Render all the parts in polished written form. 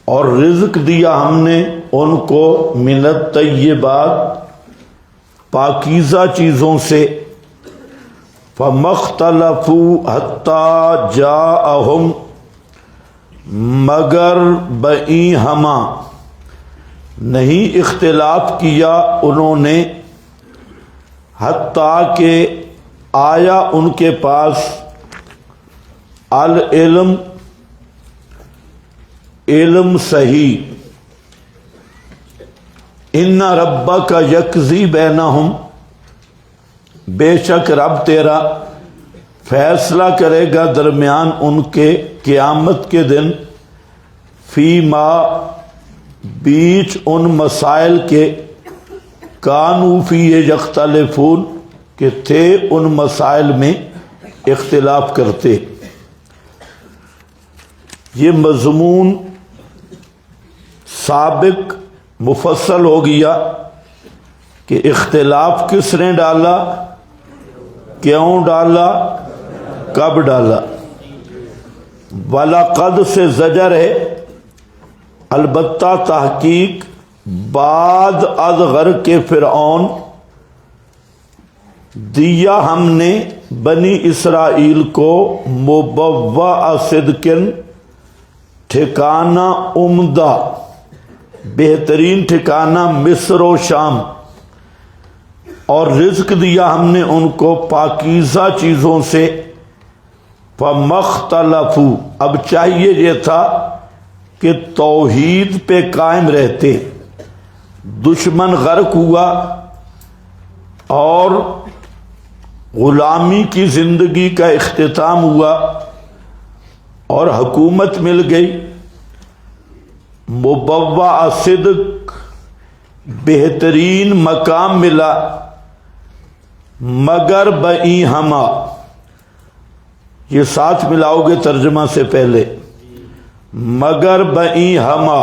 اور رزق دیا ہم نے ان کو من الطیبات پاکیزہ چیزوں سے، فَمَا اخْتَلَفُوا حَتَّى جَاءَهُمْ مگر بئیں ہما نہیں اختلاف کیا انہوں نے، حتیٰ کہ آیا ان کے پاس العلم علم صحیح، ان ربک یقضی بینہم بے شک رب تیرا فیصلہ کرے گا درمیان ان کے قیامت کے دن، فی ما بیچ ان مسائل کے، کانوا فیہ یختلفون کہ تھے ان مسائل میں اختلاف کرتے۔ یہ مضمون سابق مفصل ہو گیا کہ اختلاف کس نے ڈالا، کیوں ڈالا، کب ڈالا۔ وَلَقَدْ سے زجر ہے، البتہ تحقیق بعد از غرق فرعون دیا ہم نے بنی اسرائیل کو مبوّع صدق ٹھکانہ عمدہ، بہترین ٹھکانہ مصر و شام، اور رزق دیا ہم نے ان کو پاکیزہ چیزوں سے، فَمَا اخْتَلَفُوا اب چاہیے یہ تھا کہ توحید پہ قائم رہتے، دشمن غرق ہوا اور غلامی کی زندگی کا اختتام ہوا اور حکومت مل گئی، مبوّع صدق بہترین مقام ملا، مگر بئیں ہما، یہ ساتھ ملاؤ گے ترجمہ سے پہلے، مگر بئیں ہما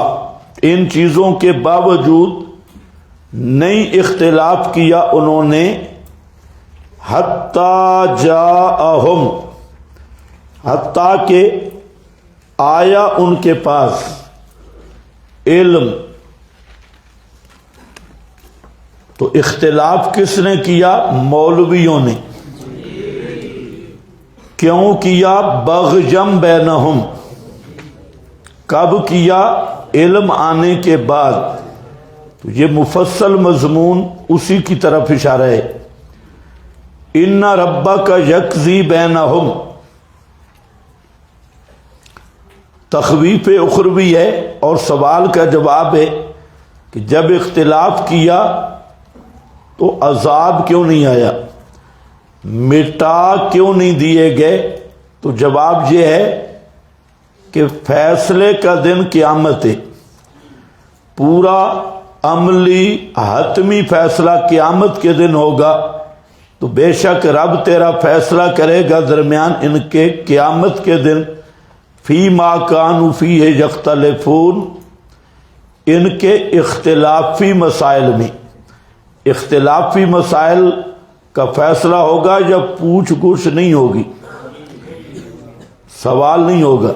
ان چیزوں کے باوجود نہیں اختلاف کیا انہوں نے، حتیٰ جاءہم حتیٰ کہ آیا ان کے پاس علم۔ تو اختلاف کس نے کیا؟ مولویوں نے۔ کیوں کیا؟ بغیم بینہم، کب کیا؟ علم آنے کے بعد۔ تو یہ مفصل مضمون اسی کی طرف اشارہ ہے، ان ربک یقضی بینہم، تخویف اخروی ہے اور سوال کا جواب ہے کہ جب اختلاف کیا تو عذاب کیوں نہیں آیا، مٹا کیوں نہیں دیے گئے؟ تو جواب یہ ہے کہ فیصلے کا دن قیامت ہے، پورا عملی حتمی فیصلہ قیامت کے دن ہوگا، تو بے شک رب تیرا فیصلہ کرے گا درمیان ان کے قیامت کے دن، فی ما کانوا فیہ یختلفون ان کے اختلافی مسائل میں۔ اختلافی مسائل کا فیصلہ ہوگا جب پوچھ گچھ نہیں ہوگی، سوال نہیں ہوگا۔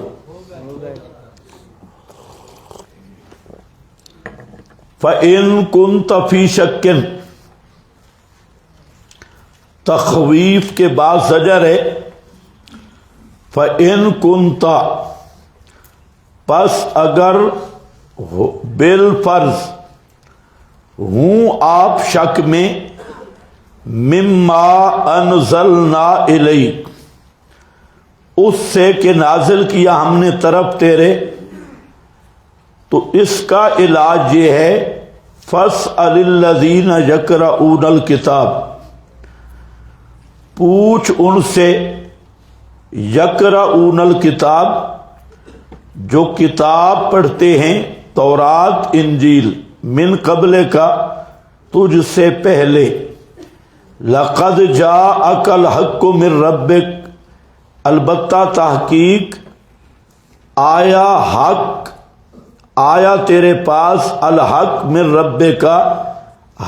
فَإِن كُنْتَ فِي شَكٍّ، تخویف کے بعد زجر ہے، فَإِن كُنْتَ پس اگر بالفرض ہوں آپ شک میں، مما انزلنا الیک اس سے کہ نازل کیا ہم نے طرف تیرے، تو اس کا علاج یہ ہے، فَاسْأَلِ الَّذِينَ يَقْرَؤُونَ الْكِتَابَ پوچھ ان سے، یقرؤون الکتاب جو کتاب پڑھتے ہیں، تورات انجیل، من قبل کا تجھ سے پہلے، لقد جاءک الحق من ربک البتہ تحقیق آیا حق، آیا تیرے پاس، الحق من ربک کا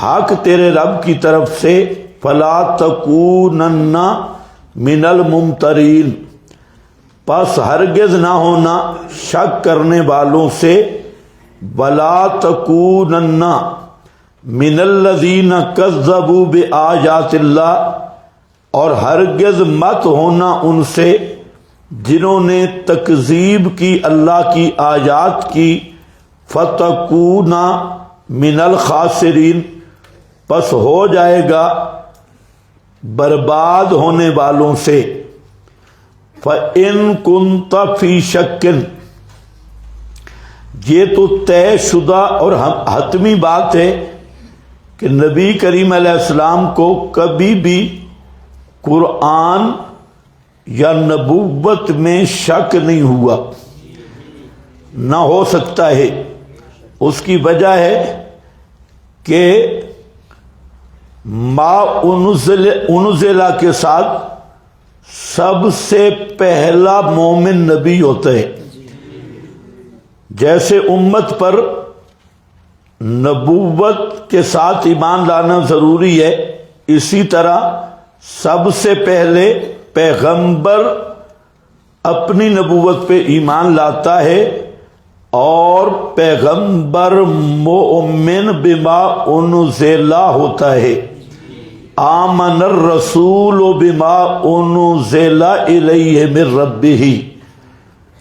حق تیرے رب کی طرف سے، فلا تکونن من الممترین پس ہرگز نہ ہونا شک کرنے والوں سے، ولا تکونن من الذین کذبوا بآیات اللہ، اور ہرگز مت ہونا ان سے جنہوں نے تکذیب کی اللہ کی آیات کی، فتکون من الخاسرین، پس ہو جائے گا برباد ہونے والوں سے۔ فَإِن كُنْتَ فِي شَكٍّ، یہ تو طے شدہ اور حتمی بات ہے کہ نبی کریم علیہ السلام کو کبھی بھی قرآن یا نبوت میں شک نہیں ہوا، نہ ہو سکتا ہے۔ اس کی وجہ ہے کہ ما انزلہ کے ساتھ سب سے پہلا مومن نبی ہوتا ہے۔ جیسے امت پر نبوت کے ساتھ ایمان لانا ضروری ہے، اسی طرح سب سے پہلے پیغمبر اپنی نبوت پہ ایمان لاتا ہے، اور پیغمبر مؤمن بما انزل ہوتا ہے۔ آمن الرسول بما انزل الیہ من ربہ،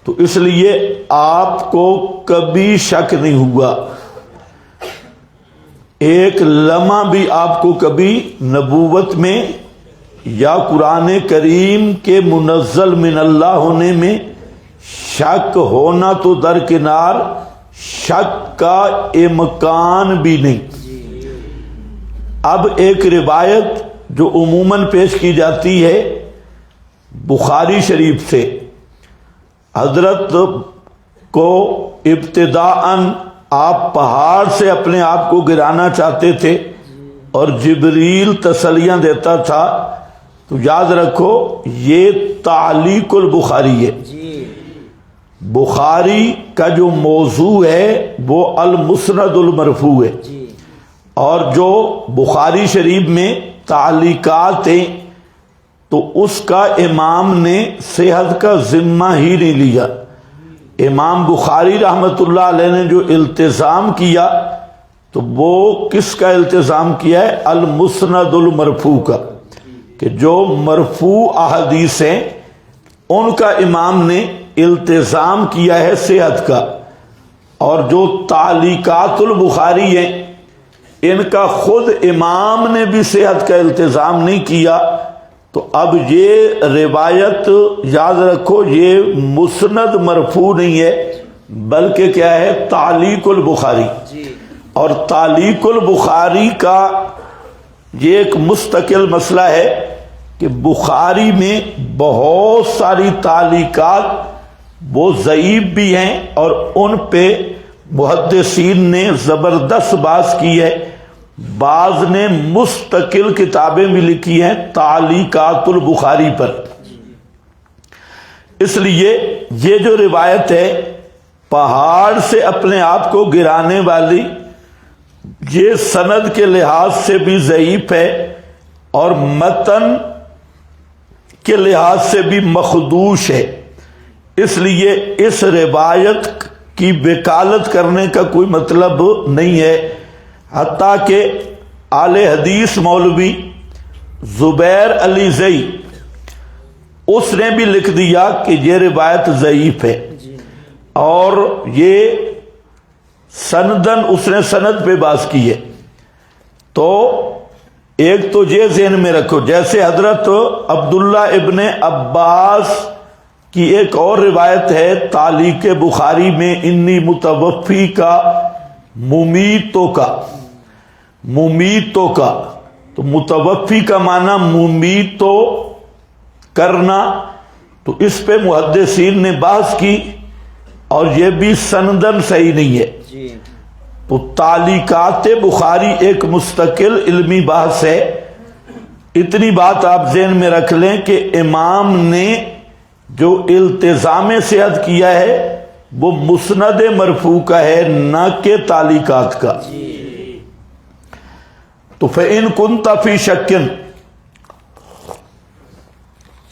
تو اس لیے آپ کو کبھی شک نہیں ہوا، ایک لمحہ بھی آپ کو کبھی نبوت میں یا قرآن کریم کے منزل من اللہ ہونے میں شک ہونا تو درکنار، شک کا امکان بھی نہیں۔ اب ایک روایت جو عموماً پیش کی جاتی ہے بخاری شریف سے، حضرت کو ابتداءً آپ پہاڑ سے اپنے آپ کو گرانا چاہتے تھے اور جبریل تسلیاں دیتا تھا، تو یاد رکھو یہ تعلیق البخاری ہے۔ بخاری کا جو موضوع ہے وہ المسند المرفوع ہے، اور جو بخاری شریف میں تعلیقات ہیں تو اس کا امام نے صحت کا ذمہ ہی نہیں لیا۔ امام بخاری رحمۃ اللہ علیہ نے جو التزام کیا تو وہ کس کا التزام کیا ہے؟ المسند المرفوع کا، کہ جو مرفوع احادیث ہیں ان کا امام نے التزام کیا ہے صحت کا، اور جو تعلیقات البخاری ہیں ان کا خود امام نے بھی صحت کا التزام نہیں کیا۔ تو اب یہ روایت یاد رکھو یہ مسند مرفوع نہیں ہے بلکہ کیا ہے؟ تعلیق البخاری۔ اور تعلیق البخاری کا یہ ایک مستقل مسئلہ ہے کہ بخاری میں بہت ساری تعلیقات وہ ضعیف بھی ہیں، اور ان پہ محدثین نے زبردست بحث کی ہے، بعض نے مستقل کتابیں بھی لکھی ہیں تعلیقات البخاری پر۔ اس لیے یہ جو روایت ہے پہاڑ سے اپنے آپ کو گرانے والی، یہ سند کے لحاظ سے بھی ضعیف ہے اور متن کے لحاظ سے بھی مخدوش ہے۔ اس لیے اس روایت کی وکالت کرنے کا کوئی مطلب نہیں ہے، حتیٰ کہ اہل حدیث مولوی زبیر علی زئی اس نے بھی لکھ دیا کہ یہ روایت ضعیف ہے، اور یہ سندن اس نے سند پہ بحث کی ہے۔ تو ایک تو یہ ذہن میں رکھو، جیسے حضرت عبداللہ ابن عباس کی ایک اور روایت ہے تعلیق بخاری میں، انی متوفی کا ممیتوں کا، تو متوفی کا معنی ممیتو کرنا، تو اس پہ محدثین نے بحث کی اور یہ بھی سندن صحیح نہیں ہے۔ تو تعلیقات بخاری ایک مستقل علمی بحث ہے۔ اتنی بات آپ ذہن میں رکھ لیں کہ امام نے جو التزام صحت کیا ہے وہ مسند مرفوع کا ہے، نہ کہ تعلیقات کا۔ تو فَإِن كُنْتَ فِي شَكٍ،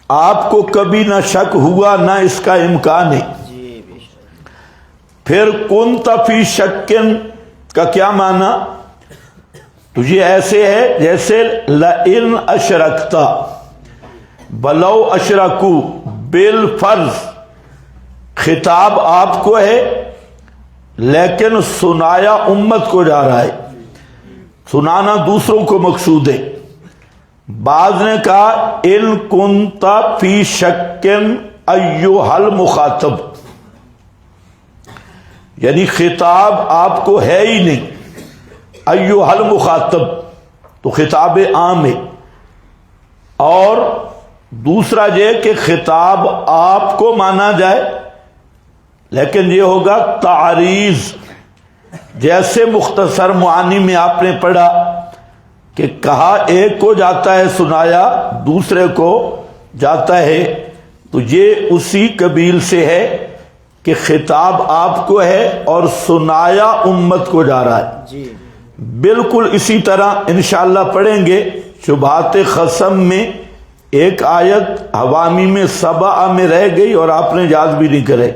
آپ کو کبھی نہ شک ہوا نہ اس کا امکان ہے۔ پھر کنت فی شکن کا کیا معنی؟ تو یہ ایسے ہے جیسے لئن اشرکتا بلو اشرکو بالفرض، خطاب آپ کو ہے لیکن سنایا امت کو جا رہا ہے، سنانا دوسروں کو مقصود ہے۔ بعض نے کہا ان کنت فی شکن ایھا المخاطب، یعنی خطاب آپ کو ہے ہی نہیں، ایھا المخاطب تو خطاب عام ہے، اور دوسرا یہ کہ خطاب آپ کو مانا جائے لیکن یہ ہوگا تعریض، جیسے مختصر معانی میں آپ نے پڑھا کہ کہا ایک کو جاتا ہے سنایا دوسرے کو جاتا ہے، تو یہ اسی قبیل سے ہے کہ خطاب آپ کو ہے اور سنایا امت کو جا رہا ہے۔ بالکل اسی طرح انشاءاللہ پڑھیں گے شبہات خصم میں ایک آیت حوامی میں سبع میں رہ گئی اور آپ نے یاد بھی نہیں کرے،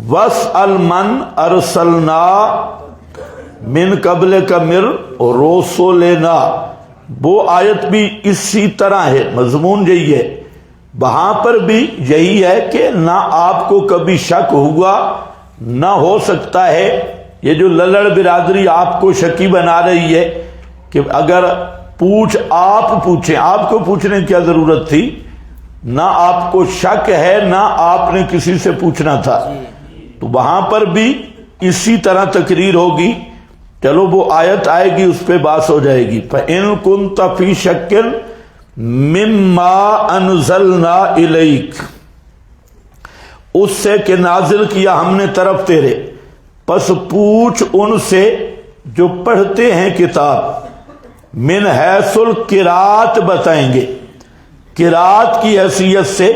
وَاسْأَلْ مَنْ أَرْسَلْنَا مِنْ قَبْلِكَ مِنْ رُسُلِنَا، وہ آیت بھی اسی طرح ہے، مضمون یہی ہے، وہاں پر بھی یہی ہے کہ نہ آپ کو کبھی شک ہوا نہ ہو سکتا ہے۔ یہ جو للڑ برادری آپ کو شکی بنا رہی ہے کہ اگر آپ پوچھیں، آپ کو پوچھنے کی کیا ضرورت تھی، نہ آپ کو شک ہے نہ آپ نے کسی سے پوچھنا تھا، تو وہاں پر بھی اسی طرح تقریر ہوگی۔ چلو وہ آیت آئے گی اس پہ بات ہو جائے گی۔ فَإِن كُنتَ فِي شَكٍ مِّمَّا أَنزَلْنَا إِلَيْكَ، اس سے کہ نازل کیا ہم نے طرف تیرے، پس پوچھ ان سے جو پڑھتے ہیں کتاب، من حیث القراءت بتائیں گے، قراءت کی حیثیت سے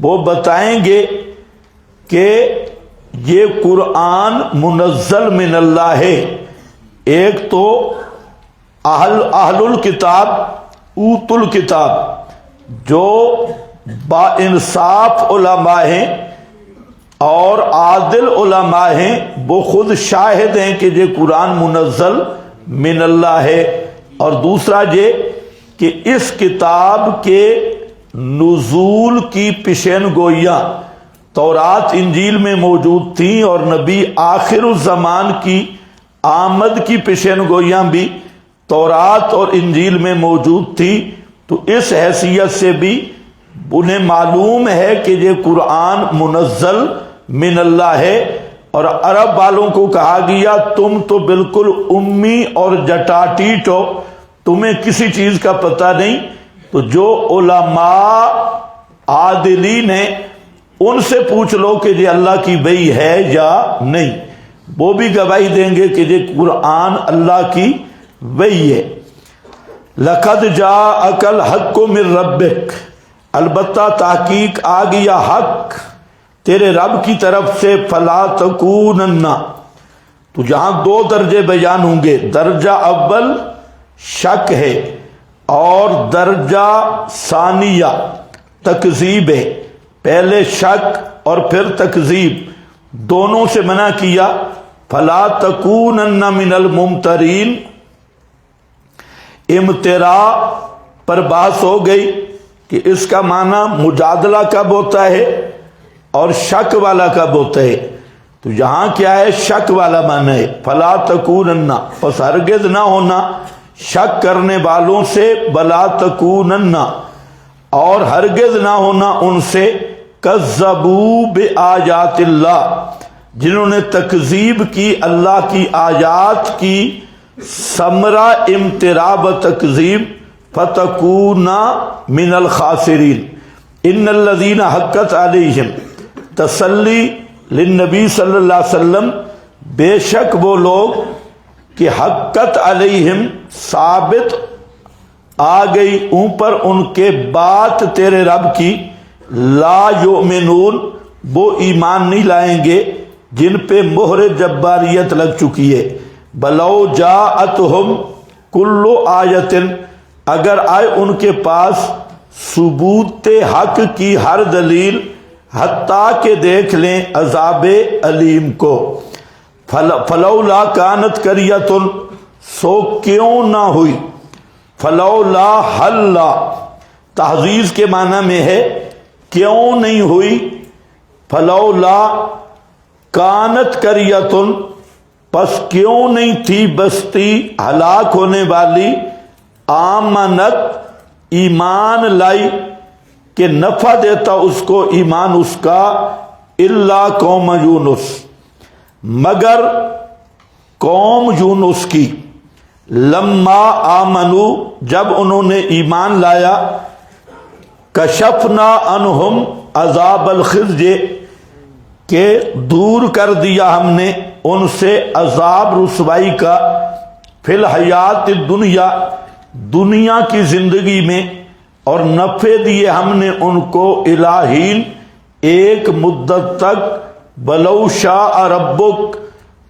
وہ بتائیں گے کہ یہ قرآن منزل من اللہ ہے۔ ایک تو اہل الکتاب، اوت الکتاب، جو با انصاف علماء ہیں اور عادل علماء ہیں، وہ خود شاہد ہیں کہ یہ قرآن منزل من اللہ ہے۔ اور دوسرا یہ کہ اس کتاب کے نزول کی پیشین گوئیاں تورات انجیل میں موجود تھیں، اور نبی آخر الزمان کی آمد کی پیشین گوئیاں بھی تورات اور انجیل میں موجود تھی، تو اس حیثیت سے بھی انہیں معلوم ہے کہ یہ قرآن منزل من اللہ ہے۔ اور عرب والوں کو کہا گیا تم تو بالکل امی اور جٹاٹیٹ ہو، تمہیں کسی چیز کا پتہ نہیں، تو جو علماء عادلین ہیں ان سے پوچھ لو کہ یہ اللہ کی وحی ہے یا نہیں، وہ بھی گواہی دیں گے کہ یہ قرآن اللہ کی وحی ہے۔ لَقَدْ جَاءَكَ الْحَقُّ مِن رَبِّكَ، البتہ تحقیق آ گیا حق تیرے رب کی طرف سے، فَلَا تَكُونَنَّ، تو جہاں دو درجے بیان ہوں گے، درجہ اول شک ہے اور درجہ ثانیہ تکذیب ہے، پہلے شک اور پھر تکذیب، دونوں سے منع کیا۔ فَلَا تَكُونَنَّ مِنَ الْمُمْتَرِينَ، امتراء پر بحث ہو گئی کہ اس کا معنی مجادلہ کب ہوتا ہے اور شک والا کب ہوتا ہے، تو یہاں کیا ہے، شک والا معنی ہے، فَلَا تَكُونَنَّ، پس ہرگز نہ ہونا شک کرنے والوں سے، بلا تکونن، اور ہرگز نہ ہونا ان سے، کذبوا بآیات اللہ، جنہوں نے تکذیب کی اللہ کی آیات کی، ثمرہ امتراء و تکذیب، فتکونا من الخاسرین۔ ان الذین حقت علیہم، تسلی للنبی صلی اللہ علیہ وسلم، بے شک وہ لوگ کہ حقت علیہم، ثابت آ گئی اوپر ان کے بات تیرے رب کی، لا یؤمنون، وہ ایمان نہیں لائیں گے جن پہ مہر جباریت لگ چکی ہے، بلو جاءتہم کل آیت، اگر آئے ان کے پاس ثبوت حق کی ہر دلیل، حتیٰ کہ دیکھ لیں عذاب علیم کو. فلولا کانت قریۃ، سو کیوں نہ ہوئی. فلولا حلا تحزیز کے معنی میں ہے کیوں نہیں ہوئی. فلولا کانت قریۃ، پس کیوں نہیں تھی بستی ہلاک ہونے والی، آمنت ایمان لائی، کہ نفع دیتا اس کو ایمان اس کا، الا قوم یونس، مگر قوم یونس کی. لما آمنو، جب انہوں نے ایمان لایا، کشفنا عنہم عذاب الخزي، کہ دور کر دیا ہم نے ان سے عذاب رسوائی کا، فی الحیات الدنیا، دنیا کی زندگی میں، اور نفع دیے ہم نے ان کو الہین، ایک مدت تک. بلو شاء ربک،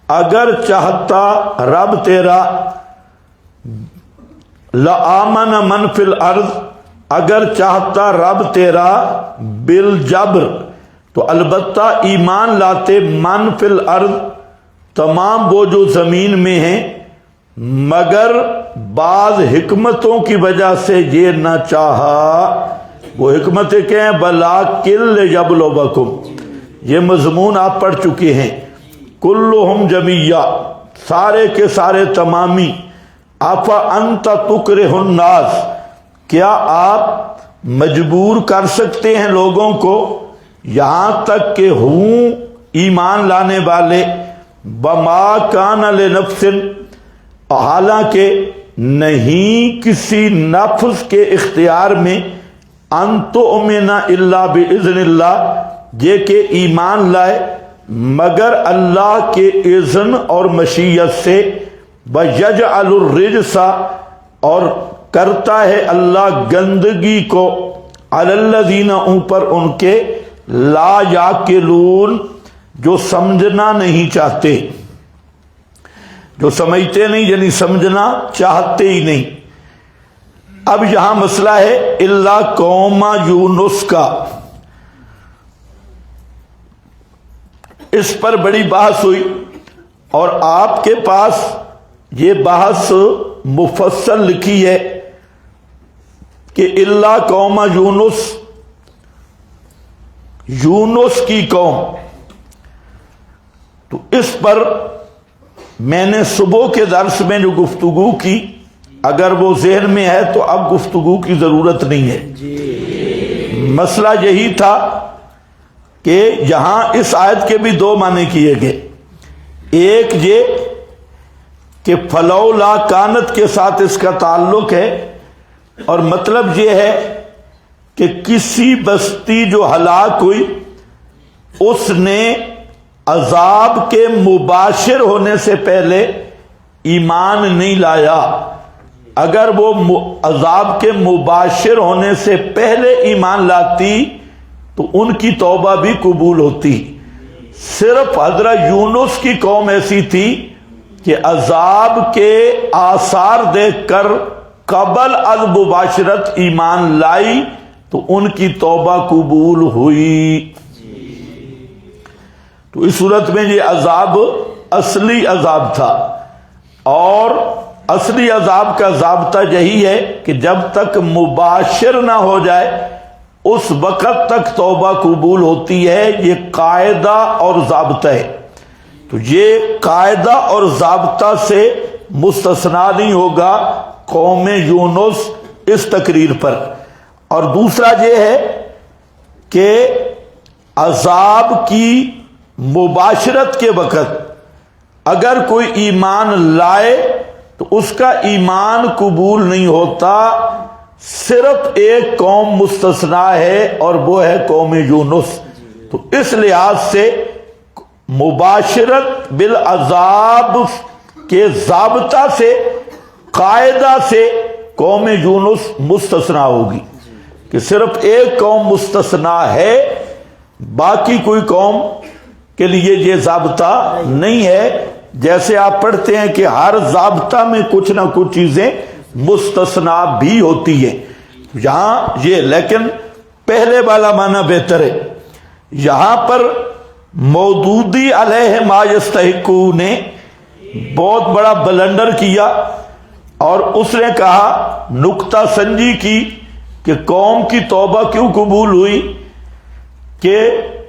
اگر چاہتا رب تیرا، لآمن من فی الارض، اگر چاہتا رب تیرا، بالجبر، تو البتہ ایمان لاتے من فی الارض، تمام وہ جو زمین میں ہیں، مگر بعض حکمتوں کی وجہ سے یہ نہ چاہا. وہ حکمتیں کیا ہیں؟ بلا کل یبلوکم، یہ مضمون آپ پڑھ چکے ہیں. کلہم جمیعا، سارے کے سارے تمامی. افا انت تکرہ الناس، کیا آپ مجبور کر سکتے ہیں لوگوں کو، یہاں تک کہ ہوں ایمان لانے والے. بما کان لنفس، حالانکہ نہیں کسی نفس کے اختیار میں، ان تؤمن الا باذن اللہ، یہ کہ ایمان لائے مگر اللہ کے اذن اور مشیت سے. وَيَجْعَلُ الرِّجْسَ، اور کرتا ہے اللہ گندگی کو، عَلَى الَّذِينَ، اوپر ان کے، لا یعقلون، جو سمجھنا نہیں چاہتے، جو سمجھتے نہیں، یعنی سمجھنا چاہتے ہی نہیں. اب یہاں مسئلہ ہے الا قوم یونس کا. اس پر بڑی بحث ہوئی، اور آپ کے پاس یہ بحث مفصل لکھی ہے کہ الا قوم یونس، یونس کی قوم. تو اس پر میں نے صبح کے درس میں جو گفتگو کی، اگر وہ ذہن میں ہے تو اب گفتگو کی ضرورت نہیں ہے. مسئلہ یہی تھا کہ یہاں اس آیت کے بھی دو معنی کیے گئے. ایک یہ کہ فلولا کانت کے ساتھ اس کا تعلق ہے، اور مطلب یہ ہے کہ کسی بستی جو ہلاک ہوئی اس نے عذاب کے مباشر ہونے سے پہلے ایمان نہیں لایا. اگر وہ عذاب کے مباشر ہونے سے پہلے ایمان لاتی تو ان کی توبہ بھی قبول ہوتی. صرف حضرت یونس کی قوم ایسی تھی کہ عذاب کے آثار دیکھ کر قبل از مباشرت ایمان لائی تو ان کی توبہ قبول ہوئی. تو اس صورت میں یہ عذاب اصلی عذاب تھا، اور اصلی عذاب کا ضابطہ یہی ہے کہ جب تک مباشر نہ ہو جائے اس وقت تک توبہ قبول ہوتی ہے. یہ قاعدہ اور ضابطہ ہے. تو یہ قاعدہ اور ضابطہ سے مستثنا نہیں ہوگا قوم یونس اس تقریر پر. اور دوسرا یہ ہے کہ عذاب کی مباشرت کے وقت اگر کوئی ایمان لائے تو اس کا ایمان قبول نہیں ہوتا. صرف ایک قوم مستثنا ہے اور وہ ہے قوم یونس. تو اس لحاظ سے مباشرت بالعذاب کے ضابطہ سے، قاعدہ سے قوم یونس مستثنا ہوگی، کہ صرف ایک قوم مستثنا ہے، باقی کوئی قوم کے لیے یہ ضابطہ نہیں ہے. جیسے آپ پڑھتے ہیں کہ ہر ضابطہ میں کچھ نہ کچھ چیزیں مستثنا بھی ہوتی ہیں. یہاں یہ، لیکن پہلے والا معنی بہتر ہے یہاں پر مودودی علیہ ما یستحقو نے بہت بڑا بلنڈر کیا، اور اس نے کہا، نکتہ سنجی کی کہ قوم کی توبہ کیوں قبول ہوئی، کہ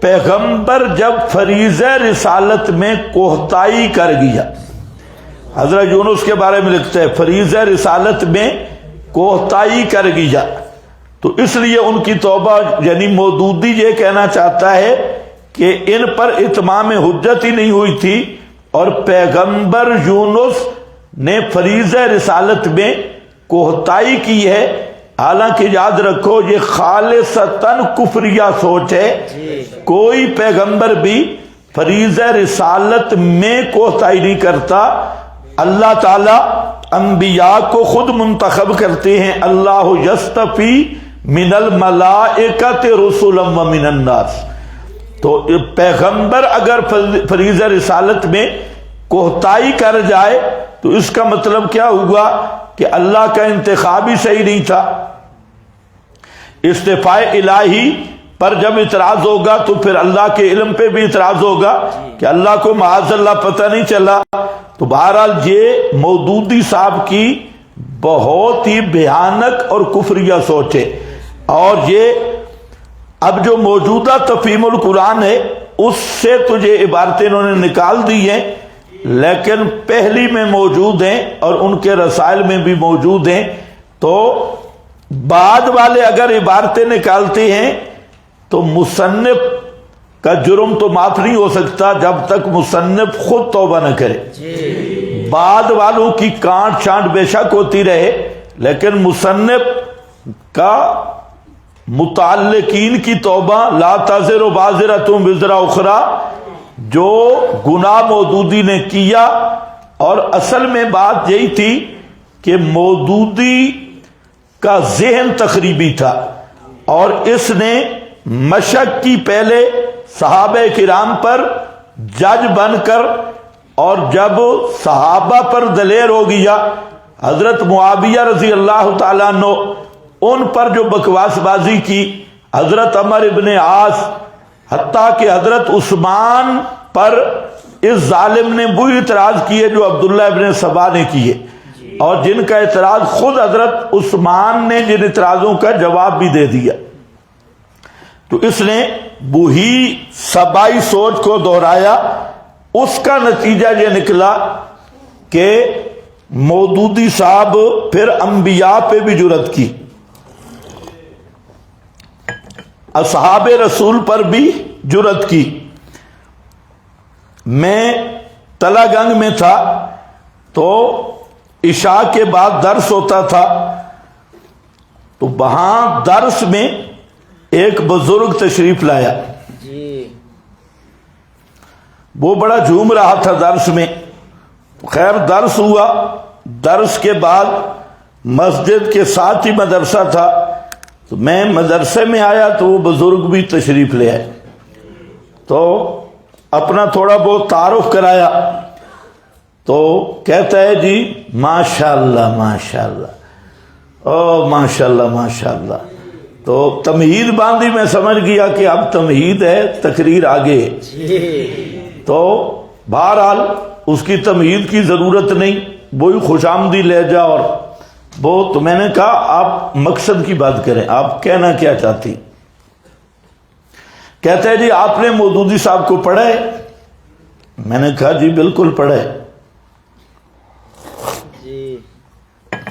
پیغمبر جب فریضہ رسالت میں کوتاہی کر گیا. حضرت یونس کے بارے میں لکھتے ہیں فریضہ رسالت میں کوتاہی کر گیا، تو اس لیے ان کی توبہ، یعنی مودودی یہ کہنا چاہتا ہے کہ ان پر اتمام حجت ہی نہیں ہوئی تھی، اور پیغمبر یونس نے فریضہ رسالت میں کوتاہی کی ہے. حالانکہ یاد رکھو یہ خالصتاً کفریہ سوچ ہے، کوئی پیغمبر بھی فریضہ رسالت میں کوتاہی نہیں کرتا. اللہ تعالی انبیاء کو خود منتخب کرتے ہیں، اللہ یصطفی من الملائکۃ رسلا ومن الناس. تو پیغمبر اگر فریضہ رسالت میں کوتاہی کر جائے تو اس کا مطلب کیا ہوا کہ اللہ کا انتخاب ہی صحیح نہیں تھا. استفاء الہی پر جب اعتراض ہوگا تو پھر اللہ کے علم پہ بھی اعتراض ہوگا کہ اللہ کو معاذ اللہ پتہ نہیں چلا. تو بہرحال یہ مودودی صاحب کی بہت ہی بھیانک اور کفریہ سوچ ہے. اور یہ اب جو موجودہ تفہیم القرآن ہے اس سے تو یہ عبارتیں انہوں نے نکال دی ہیں، لیکن پہلی میں موجود ہیں اور ان کے رسائل میں بھی موجود ہیں. تو بعد والے اگر عبارتیں نکالتے ہیں تو مصنف کا جرم تو معاف نہیں ہو سکتا جب تک مصنف خود توبہ نہ کرے. بعد والوں کی کانٹ چانٹ بے شک ہوتی رہے، لیکن مصنف کا متعلقین کی توبہ لا تزر وازرۃ وزر اخری، جو گناہ مودودی نے کیا. اور اصل میں بات یہی تھی کہ مودودی کا ذہن تخریبی تھا، اور اس نے مشق کی پہلے صحابہ کرام پر جج بن کر، اور جب صحابہ پر دلیر ہو گیا، حضرت معاویہ رضی اللہ تعالیٰ عنہ ان پر جو بکواس بازی کی، حضرت عمر ابن عاص، حتیٰ کہ حضرت عثمان پر اس ظالم نے وہی اعتراض کیے جو عبداللہ ابن سبا نے کیے، اور جن کا اعتراض خود حضرت عثمان نے جن اعتراضوں کا جواب بھی دے دیا. تو اس نے وہی سبائی سوچ کو دہرایا. اس کا نتیجہ یہ نکلا کہ مودودی صاحب پھر انبیاء پہ بھی جرأت کی، اصحاب رسول پر بھی جرأت کی. میں تلا گنگ میں تھا تو عشاء کے بعد درس ہوتا تھا، تو وہاں درس میں ایک بزرگ تشریف لایا. وہ بڑا جھوم رہا تھا درس میں. خیر درس ہوا، درس کے بعد مسجد کے ساتھ ہی مدرسہ تھا، تو میں مدرسے میں آیا تو وہ بزرگ بھی تشریف لے آئے. تو اپنا تھوڑا بہت تعارف کرایا، تو کہتا ہے جی ماشاءاللہ ماشاءاللہ، او ماشاءاللہ ماشاءاللہ. تو تمہید باندھی، میں سمجھ گیا کہ اب تمہید ہے، تقریر آگے. تو بہرحال اس کی تمہید کی ضرورت نہیں، وہی خوش آمدی لہجہ. اور وہ تو میں نے کہا آپ مقصد کی بات کریں، آپ کہنا کیا چاہتی. کہتے ہیں جی آپ نے مودودی صاحب کو پڑھا ہے؟ میں نے کہا جی بالکل پڑھا ہے.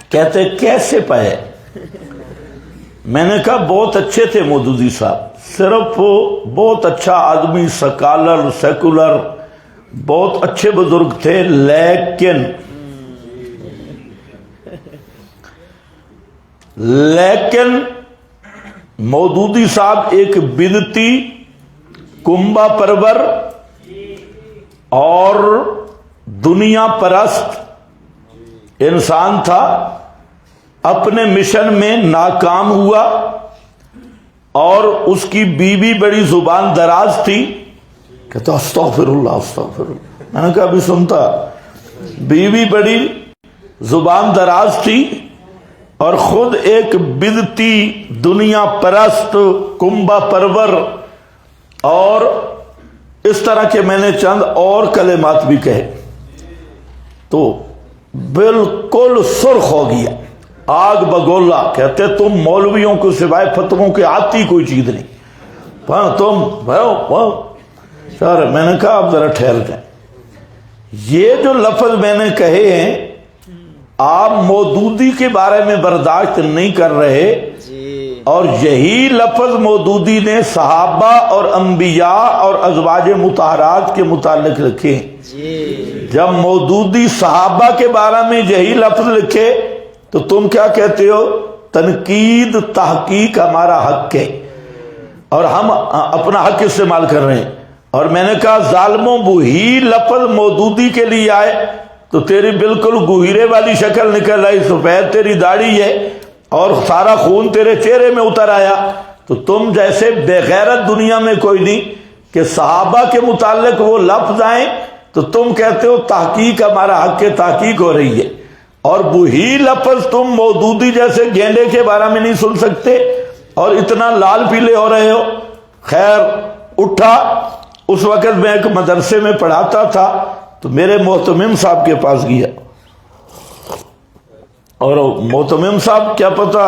کہتے کیسے پائے؟ میں نے کہا بہت اچھے تھے مودودی صاحب، صرف بہت اچھا آدمی، سکالر، سیکولر، بہت اچھے بزرگ تھے، لیکن مودودی صاحب ایک بدعتی، کنبہ پرور اور دنیا پرست انسان تھا. اپنے مشن میں ناکام ہوا، اور اس کی بیوی بڑی زبان دراز تھی. کہتا استغفر اللہ استغفر اللہ. میں نے کہا ابھی سنتا. بیوی بڑی زبان دراز تھی اور خود ایک بدعتی، دنیا پرست، کنبہ پرور اور اس طرح کے میں نے چند اور کلمات بھی کہے تو بالکل سرخ ہو گیا، آگ بگولا۔ کہتے تم مولویوں کو سوائے فتووں کے آتی کوئی چیز نہیں، سر میں نے کہا آپ ذرا ٹھہر جائیں، یہ جو لفظ میں نے کہے ہیں آپ مودودی کے بارے میں برداشت نہیں کر رہے، اور یہی لفظ مودودی نے صحابہ اور انبیاء اور ازواج مطہرات کے متعلق لکھے ہیں۔ جب مودودی صحابہ کے بارے میں یہی لفظ لکھے تو تم کیا کہتے ہو؟ تنقید تحقیق ہمارا حق ہے اور ہم اپنا حق استعمال کر رہے ہیں۔ اور میں نے کہا ظالموں وہی لفظ مودودی کے لیے آئے تو تیری بالکل گوہرے والی شکل نکل آئی، سفید تیری داڑھی ہے اور سارا خون تیرے چہرے میں اتر آیا، تو تم جیسے بے غیرت دنیا میں کوئی نہیں کہ صحابہ کے متعلق وہ لفظ آئیں تو تم کہتے ہو تحقیق ہمارا حق ہے، تحقیق ہو رہی ہے، اور وہی لفظ تم مودودی جیسے گینڈے کے بارے میں نہیں سن سکتے اور اتنا لال پیلے ہو رہے ہو۔ خیر اٹھا، اس وقت میں ایک مدرسے میں پڑھاتا تھا تو میرے محتمم صاحب کے پاس گیا، اور محتمم صاحب کیا پتا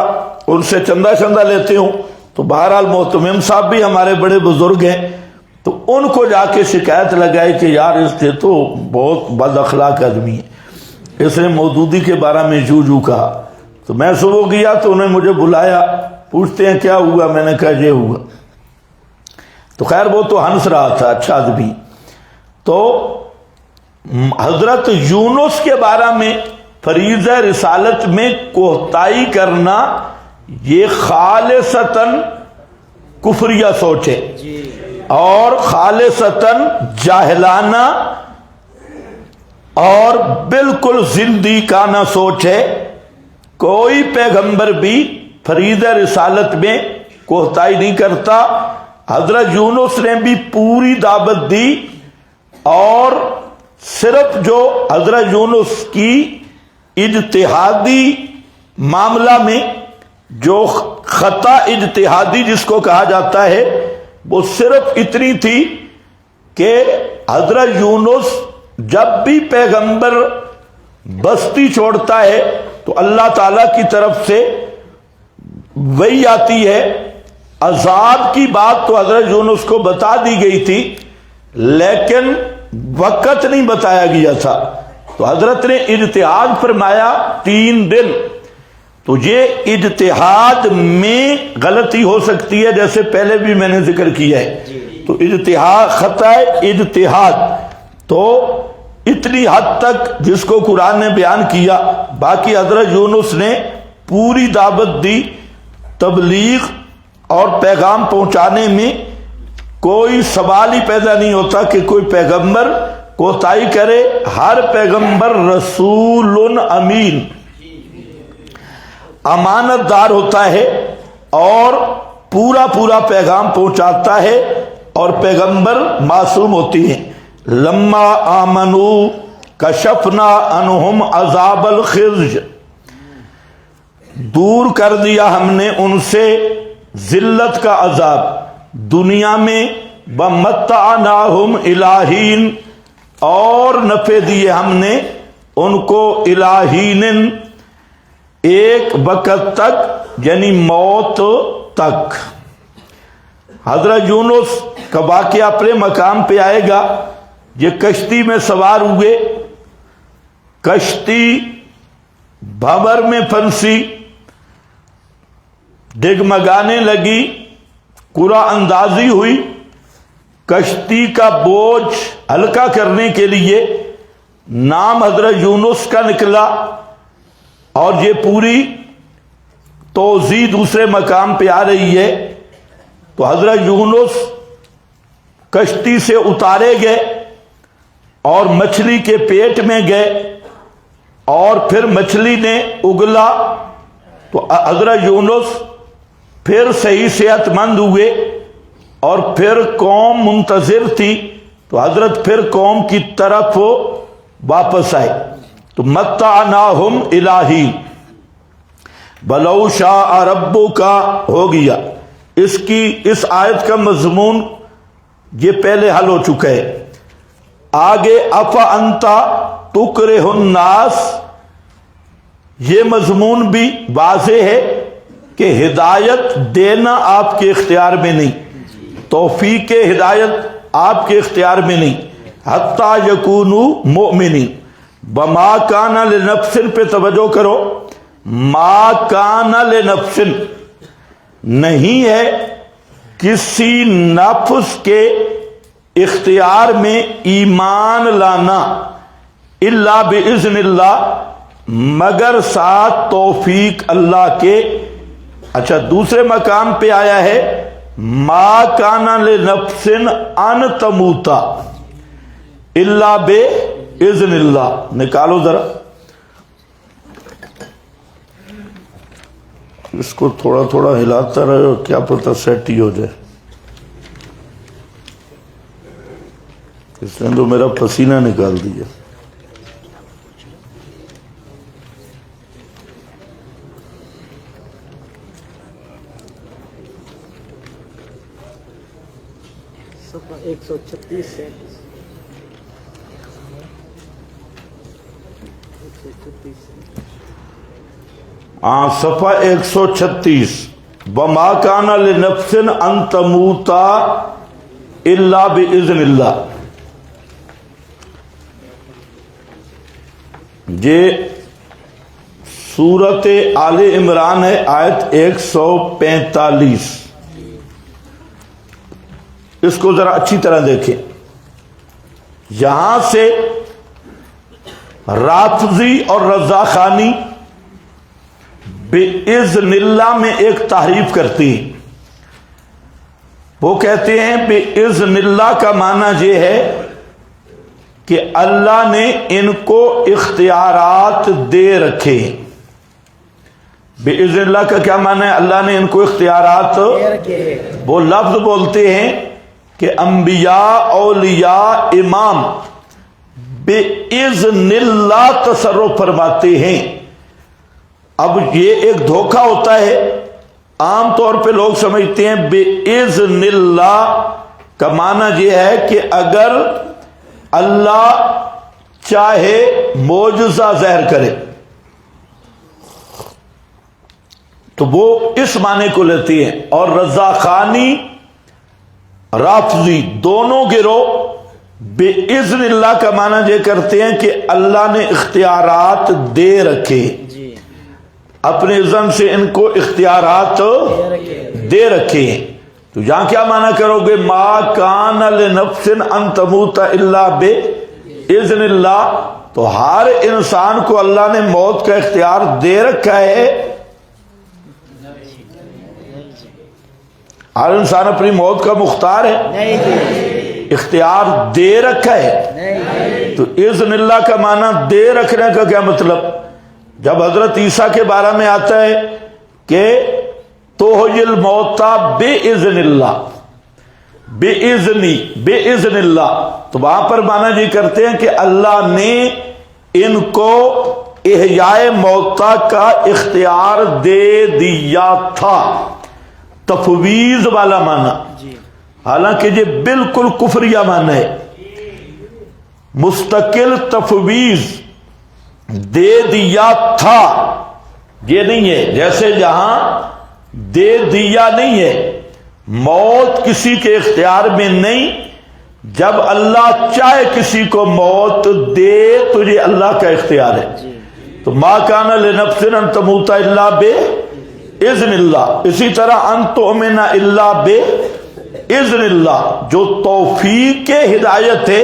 ان سے چندہ لیتے ہوں، تو بہرحال محتمم صاحب بھی ہمارے بڑے بزرگ ہیں، تو ان کو جا کے شکایت لگائی کہ یار اس سے تو بہت بد اخلاق آدمی ہے، اس نے مودودی کے بارے میں جو کہا۔ تو میں صبح گیا تو انہیں مجھے بلایا، پوچھتے ہیں کیا ہوا؟ میں نے کہا یہ ہوا۔ تو خیر وہ تو ہنس رہا تھا، اچھا آدمی۔ تو حضرت یونس کے بارے میں فریضہ رسالت میں کوتاہی کرنا یہ خالصتاً کفریہ سوچ ہے اور خالصتاً جاہلانہ اور بالکل زندیقانہ سوچ ہے۔ کوئی پیغمبر بھی فریضہ رسالت میں کوتاہی نہیں کرتا۔ حضرت یونس نے بھی پوری دعوت دی، اور صرف جو حضرت یونس کی اجتہادی معاملہ میں جو خطا اجتہادی جس کو کہا جاتا ہے وہ صرف اتنی تھی کہ حضرت یونس جب بھی پیغمبر بستی چھوڑتا ہے تو اللہ تعالیٰ کی طرف سے وہی آتی ہے۔ عذاب کی بات تو حضرت یونس کو بتا دی گئی تھی لیکن وقت نہیں بتایا گیا تھا، تو حضرت نے اجتہاد فرمایا 3 دن۔ تو یہ اجتہاد میں غلطی ہو سکتی ہے، جیسے پہلے بھی میں نے ذکر کیا ہے، تو اجتہاد خطا ہے اجتہاد تو اتنی حد تک جس کو قرآن نے بیان کیا۔ باقی حضرت یونس نے پوری دعوت دی، تبلیغ اور پیغام پہنچانے میں کوئی سوال ہی پیدا نہیں ہوتا کہ کوئی پیغمبر کوتاہی کرے۔ ہر پیغمبر رسول امین، امانت دار ہوتا ہے اور پورا پیغام پہنچاتا ہے، اور پیغمبر معصوم ہوتی ہیں۔ لما آمنوا کشفنا عنہم عذاب الخزي، دور کر دیا ہم نے ان سے ذلت کا عذاب دنیا میں، ومتعناہم الہین، اور نفع دیے ہم نے ان کو الہین، ایک وقت تک یعنی موت تک۔ حضرت یونس کا واقعہ اپنے مقام پہ آئے گا۔ یہ کشتی میں سوار ہوئے، کشتی بھنور میں پھنسی، ڈگمگانے لگی، قرعہ اندازی ہوئی، کشتی کا بوجھ ہلکا کرنے کے لیے نام حضرت یونس کا نکلا، اور یہ پوری توضیح دوسرے مقام پہ آ رہی ہے۔ تو حضرت یونس کشتی سے اتارے گئے اور مچھلی کے پیٹ میں گئے، اور پھر مچھلی نے اگلا تو حضرت یونس پھر صحیح صحت مند ہوئے، اور پھر قوم منتظر تھی تو حضرت پھر قوم کی طرف واپس آئے۔ تو متعناہم الہی ولو شاء ربک ہو گیا۔ اس آیت کا مضمون یہ پہلے حل ہو چکا ہے. آگے افا انتا تکرہ الناس، یہ مضمون بھی واضح ہے کہ ہدایت دینا آپ کے اختیار میں نہیں، توفیق ہدایت آپ کے اختیار میں نہیں. حتیٰ یکونوا مؤمنین. وما کان لنفس پہ توجہ کرو، ما کان لنفس نہیں ہے کسی نفس کے اختیار میں ایمان لانا، الا باذن اللہ، مگر ساتھ توفیق اللہ کے. اچھا دوسرے مقام پہ آیا ہے ما کان لنفس ان تموتا الا باذن اللہ. نکالو ذرا اس کو، تھوڑا تھوڑا ہلاتا رہے، کیا پتہ سیٹ ہی ہو جائے. اس نے تو میرا پسینہ نکال دیا. صفحہ 136 سے 136 ہاں صفحہ 136. وما کان لنفس ان تموت الا باذن اللہ. یہ سورت آل عمران ہے، آیت 145. اس کو ذرا اچھی طرح دیکھیں. یہاں سے رافضی اور رضا خانی بِإِذْنِ اللہ میں ایک تحریف کرتی ہیں. وہ کہتے ہیں بِإِذْنِ اللہ کا معنی یہ ہے کہ اللہ نے ان کو اختیارات دے رکھے. بِإِذْنِ اللہ کا کیا معنی ہے؟ اللہ نے ان کو اختیارات. وہ لفظ بولتے ہیں کہ انبیاء، اولیاء، امام بِإِذْنِ اللہ تصرف فرماتے ہیں. اب یہ ایک دھوکہ ہوتا ہے، عام طور پہ لوگ سمجھتے ہیں بِإِذْنِ اللہ کا معنی یہ ہے کہ اگر اللہ چاہے معجزہ ظاہر کرے تو وہ اس معنی کو لیتی ہیں. اور رضا خانی، رافضی دونوں گروہ بِإِذْنِ اللہ کا معنی یہ کرتے ہیں کہ اللہ نے اختیارات دے رکھے، اپنے اذن سے ان کو اختیارات دے رکھے ہیں. تو یہاں کیا معنی کرو گے؟ ما کان لنفس ان تموت الا باذن اللہ. تو ہر انسان کو اللہ نے موت کا اختیار دے رکھا ہے. ہر انسان اپنی موت کا مختار ہے، اختیار دے رکھا ہے. تو اذن اللہ کا معنی دے رکھنے کا کیا مطلب؟ جب حضرت عیسیٰ کے بارے میں آتا ہے کہ تحیی الموتى بِإِذْنِ اللہ، بِإِذْنِ اللہ، تو وہاں پر معنی یہ کرتے ہیں کہ اللہ نے ان کو احیاء موتیٰ کا اختیار دے دیا تھا. تفویض والا معنی، حالانکہ یہ بالکل کفریہ معنی ہے. مستقل تفویض دے دیا تھا یہ نہیں ہے. جیسے یہاں دے دیا نہیں ہے، موت کسی کے اختیار میں نہیں. جب اللہ چاہے کسی کو موت دے تو یہ اللہ کا اختیار ہے. تو ما کان لنفس ان تموت الا باذن اللہ. اسی طرح ان تؤمن الا باذن اللہ، جو توفیق ہدایت ہے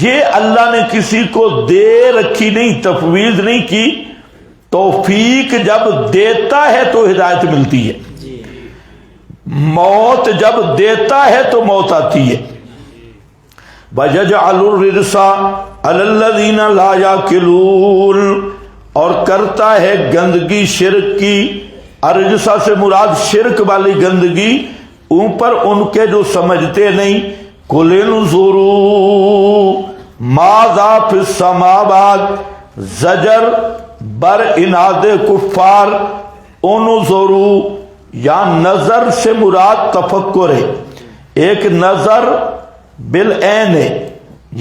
یہ اللہ نے کسی کو دے رکھی نہیں، تفویض نہیں کی. توفیق جب دیتا ہے تو ہدایت ملتی ہے، موت جب دیتا ہے تو موت آتی ہے. وَيَجْعَلُ الرِّجْسَ عَلَى الَّذِينَ لَا يَعْقِلُونَ، اور کرتا ہے گندگی شرک کی. الرجسہ سے مراد شرک والی گندگی اوپر ان کے جو سمجھتے نہیں. قُلِ انظُرُوا مَاذَا فِي السَّمَاوَاتِ، زجر بر اناد کفار. انظروا یا نظر سے مراد تفکر ہے. ایک نظر بالعین ہے،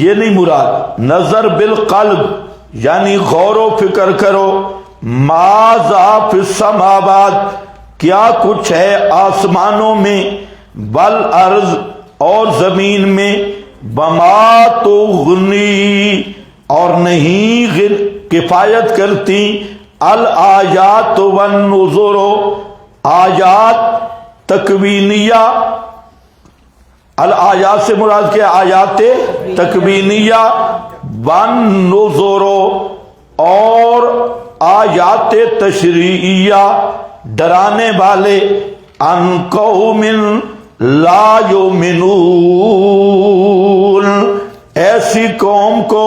یہ نہیں مراد، نظر بالقلب یعنی غور و فکر کرو، ماذا فی السماوات کیا کچھ ہے آسمانوں میں، والارض اور زمین میں، وما تغنی اور نہیں کفایت کرتی، الآیات والنذر آیات تکوینیہ، الآیات سے مراد کیا؟ آیات تکوینیہ، والنذر اور آیات تشریعیہ ڈرانے والے، ان قوم لا یؤمنون ایسی قوم کو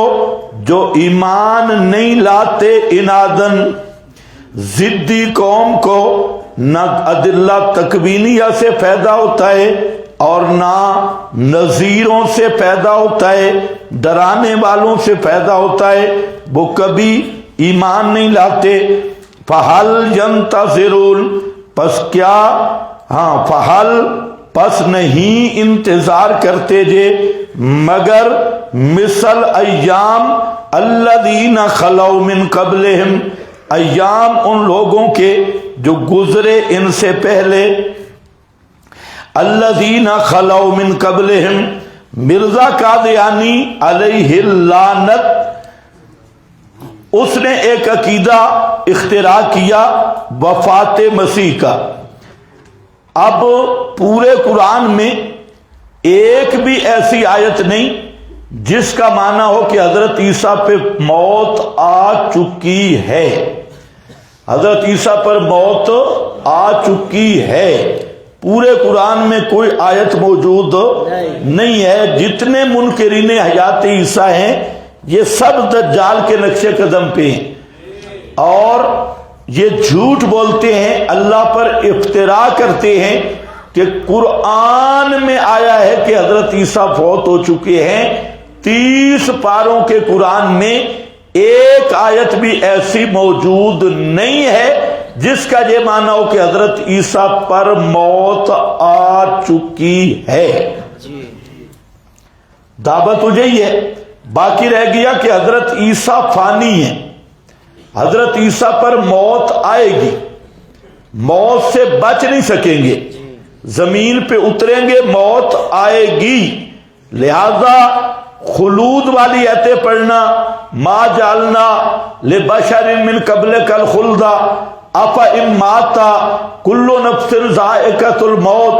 جو ایمان نہیں لاتے، انادن ضدی قوم کو نہ ادلہ تکوینیہ سے پیدا ہوتا ہے اور نہ نذیروں سے پیدا ہوتا ہے، ڈرانے والوں سے پیدا ہوتا ہے، وہ کبھی ایمان نہیں لاتے۔ فَهَلْ يَنْتَظِرُونَ پس کیا، ہاں فَهَلْ پس نہیں انتظار کرتے جے مگر مثل ایام الذین خلو من قبلہم، ایام ان لوگوں کے جو گزرے ان سے پہلے، الذین خلو من قبلہم، مرزا قادیانی علیہ اللعنت اس نے ایک عقیدہ اختراع کیا وفات مسیح کا۔ اب پورے قرآن میں ایک بھی ایسی آیت نہیں جس کا معنی ہو کہ حضرت عیسیٰ پہ موت آ چکی ہے، حضرت عیسیٰ پر موت آ چکی ہے، پورے قرآن میں کوئی آیت موجود نہیں ہے۔ جتنے منکرین حیات عیسیٰ ہیں یہ سب دجال کے نقش قدم پہ ہیں اور یہ جھوٹ بولتے ہیں، اللہ پر افتراء کرتے ہیں کہ قرآن میں آیا ہے کہ حضرت عیسیٰ فوت ہو چکے ہیں۔ 30 پاروں کے قرآن میں ایک آیت بھی ایسی موجود نہیں ہے جس کا یہ معنی ہو کہ حضرت عیسیٰ پر موت آ چکی ہے۔ دعوت تجھے ہی ہے، باقی رہ گیا کہ حضرت عیسیٰ فانی ہے، حضرت عیسیٰ پر موت آئے گی، موت سے بچ نہیں سکیں گے، زمین پہ اتریں گے موت آئے گی، لہذا خلود والی ایتیں پڑھنا، ما جعلنا لبشر من قبلک الخلد افإن مات کل نفس ذائقۃ الموت،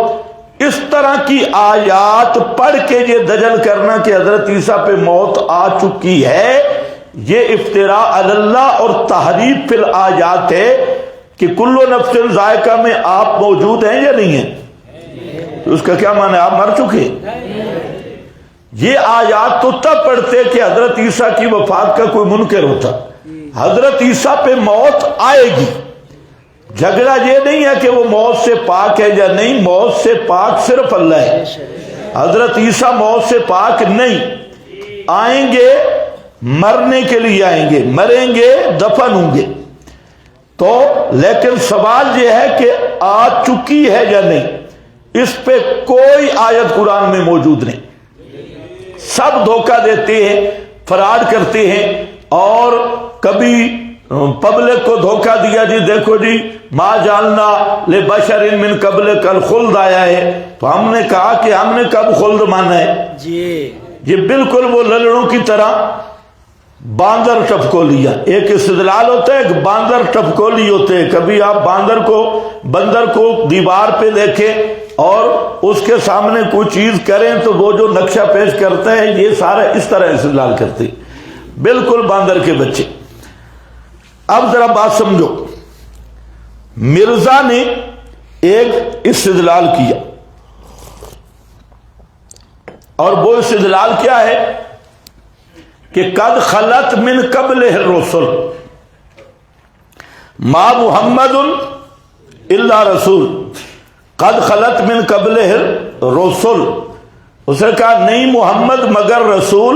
اس طرح کی آیات پڑھ کے یہ دجل کرنا کہ حضرت عیسیٰ پہ موت آ چکی ہے، یہ افتراء علی اللہ اور تحریف فی الآیات ہے کہ کل نفس ذائقہ میں آپ موجود ہیں یا نہیں ہیں؟ تو اس کا کیا معنی ہے؟ آپ مر چکے؟ یہ آیات تو تب پڑھتے کہ حضرت عیسیٰ کی وفات کا کوئی منکر ہوتا، حضرت عیسیٰ پہ موت آئے گی، جھگڑا یہ نہیں ہے کہ وہ موت سے پاک ہے یا نہیں، موت سے پاک صرف اللہ ہے، حضرت عیسیٰ موت سے پاک نہیں، آئیں گے مرنے کے لیے آئیں گے، مریں گے دفن ہوں گے، تو لیکن سوال یہ ہے کہ آ چکی ہے یا نہیں، اس پہ کوئی آیت قرآن میں موجود نہیں، سب دھوکہ دیتے ہیں، فراڈ کرتے ہیں، اور کبھی پبلک کو دھوکہ دیا جی دیکھو جی ما جعلنا لبشر من قبلک الخلد آیا ہے، تو ہم نے کہا کہ ہم نے کب خلد مانا ہے؟ یہ بالکل وہ للڑوں کی طرح باندر ٹپکولی، ایک استدلال ہوتا ہے، ایک باندر ٹپکولی ہوتے ہیں۔ کبھی آپ بندر کو دیوار پہ دیکھیں اور اس کے سامنے کوئی چیز کریں تو وہ جو نقشہ پیش کرتا ہے یہ سارا اس طرح استدلال کرتے ہیں، بالکل باندر کے بچے۔ اب ذرا بات سمجھو، مرزا نے ایک استدلال کیا، اور وہ استدلال کیا ہے کہ قد خلت من قبلہ الرسل ما محمد الا رسول، قد خلت من قبلہ الرسل، اس نے کہا نہیں محمد مگر رسول،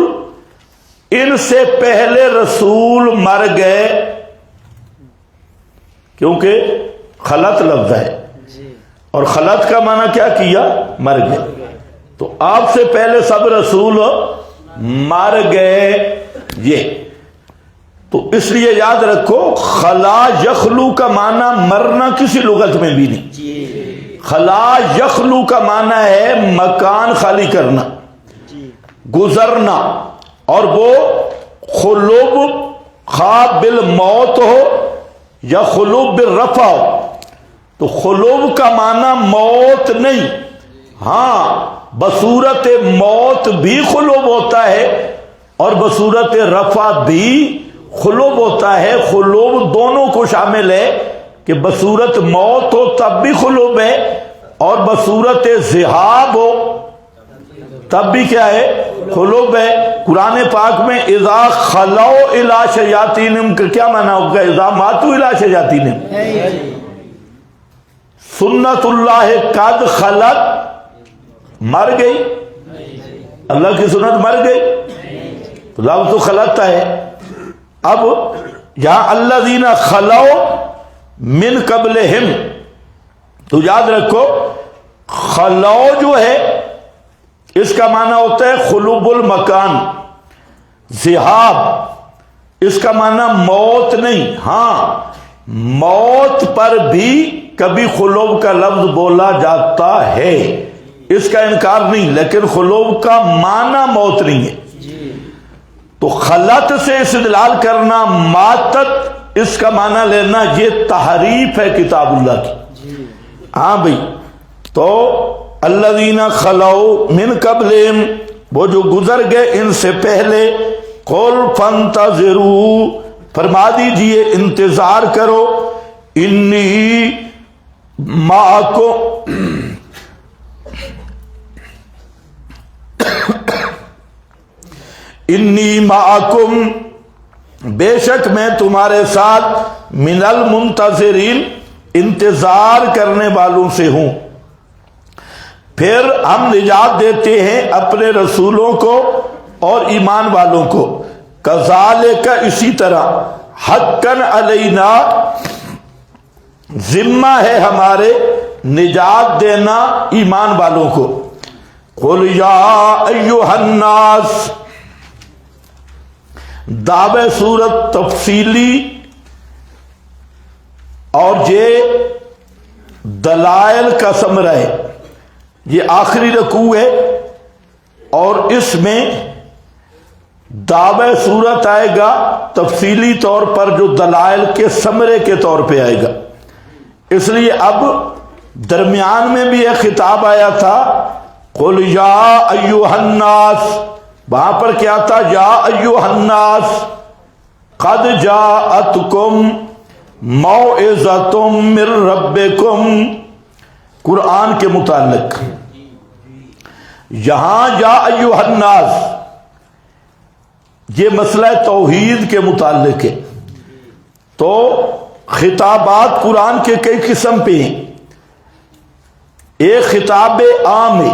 ان سے پہلے رسول مر گئے، کیونکہ خلط لفظ ہے، اور خلط کا معنی کیا کیا؟ مر گئے۔ تو آپ سے پہلے سب رسول مر گئے. یہ تو اس لیے یاد رکھو خلا یخلو کا معنی مرنا کسی لغت میں بھی نہیں. خلا یخلو کا معنی ہے مکان خالی کرنا, گزرنا. اور وہ خلوب خواب بالموت ہو یا خلوب بالرفع ہو. تو خلوب کا معنی موت نہیں, ہاں بصورت موت بھی خلوب ہوتا ہے اور بصورت رفع بھی خلوب ہوتا ہے. خلوب دونوں کو شامل ہے کہ بصورت موت ہو تب بھی خلوب ہے اور بصورت ذہاب ہو تب بھی کیا ہے, خلوب ہے. قرآن پاک میں اذا خلو الی شیاطینہم کا کیا معنی ہوگا؟ اذا ماتوا الی شیاطینہم. سنت اللہ قد خلت مر گئی, اللہ کی سنت مر گئی, تو لفظ تو خلت ہے. اب یہاں الذین خلو من قبلہم, تو یاد رکھو خلو جو ہے اس کا معنی ہوتا ہے خلوب المکان. ذہاب اس کا معنی موت نہیں, ہاں موت پر بھی کبھی خلوب کا لفظ بولا جاتا ہے, اس کا انکار نہیں, لیکن خلوب کا معنی موت نہیں ہے. تو خلط سے استدلال کرنا, ماتت اس کا معنی لینا, یہ تحریف ہے کتاب اللہ کی. ہاں بھائی, تو الذین خلو من قبلہم, وہ جو گزر گئے ان سے پہلے. قل فانتظروا, فرما دیجئے انتظار کرو. انی معکم انی معکم, بے شک میں تمہارے ساتھ, من المنتظرین, انتظار کرنے والوں سے ہوں. پھر ہم نجات دیتے ہیں اپنے رسولوں کو اور ایمان والوں کو. کذالک, اسی طرح, حقاً علینا, ذمہ ہے ہمارے نجات دینا ایمان والوں کو. قل یا ایھا الناس, دعوے صورت تفصیلی اور یہ دلائل کا ثمرہ ہے. یہ آخری رکوع ہے اور اس میں دعوے صورت آئے گا تفصیلی طور پر جو دلائل کے ثمرے کے طور پہ آئے گا. اس لیے اب درمیان میں بھی ایک خطاب آیا تھا قل یا ایھا الناس, وہاں پر کیا تھا؟ یا ایھا الناس قد جاءتکم موعظۃ من ربکم, قرآن کے متعلق. یہاں یا ایھا الناس یہ مسئلہ توحید کے متعلق ہے. تو خطابات قرآن کے کئی قسم پہ ہیں. ایک خطاب عام ہے,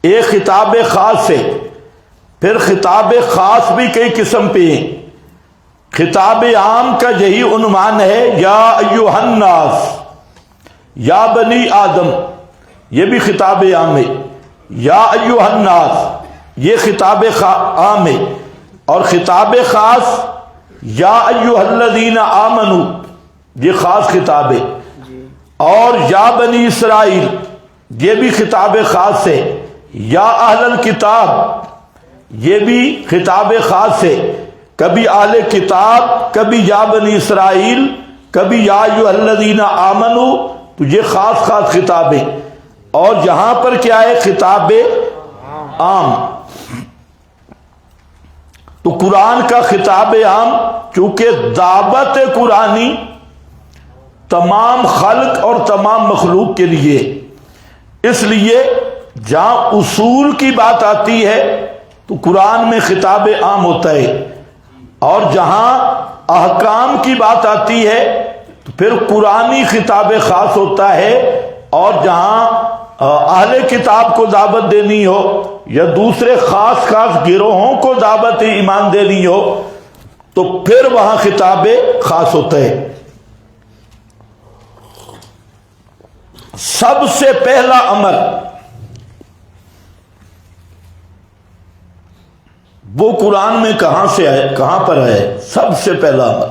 ایک خطاب خاص ہے, پھر خطاب خاص بھی کئی قسم پہ ہیں. خطاب عام کا یہی عنوان ہے یا ایھا الناس, یا بنی آدم, یہ بھی خطاب عام ہے. یا ایھا الناس یہ خطاب عام ہے. اور خطاب خاص یا ایھا الذین آمنوا یہ خاص خطاب ہے. اور یا بنی اسرائیل یہ بھی خطاب خاص ہے. یا اہل الکتاب یہ بھی خطاب خاص ہے. کبھی اہل کتاب, کبھی یا بنی اسرائیل, کبھی یا ایھا الذین آمنوا, تو یہ خاص خاص خطاب ہے. اور یہاں پر کیا ہے؟ خطاب عام. تو قرآن کا خطاب عام چونکہ دعوت قرآنی تمام خلق اور تمام مخلوق کے لیے, اس لیے جہاں اصول کی بات آتی ہے تو قرآن میں خطاب عام ہوتا ہے, اور جہاں احکام کی بات آتی ہے تو پھر قرآنی خطاب خاص ہوتا ہے. اور جہاں اہل کتاب کو دعوت دینی ہو یا دوسرے خاص خاص گروہوں کو دعوت ایمان دینی ہو تو پھر وہاں خطاب خاص ہوتا ہے. سب سے پہلا امر وہ قرآن میں کہاں سے آئے، کہاں پر آئے؟ سب سے پہلا امر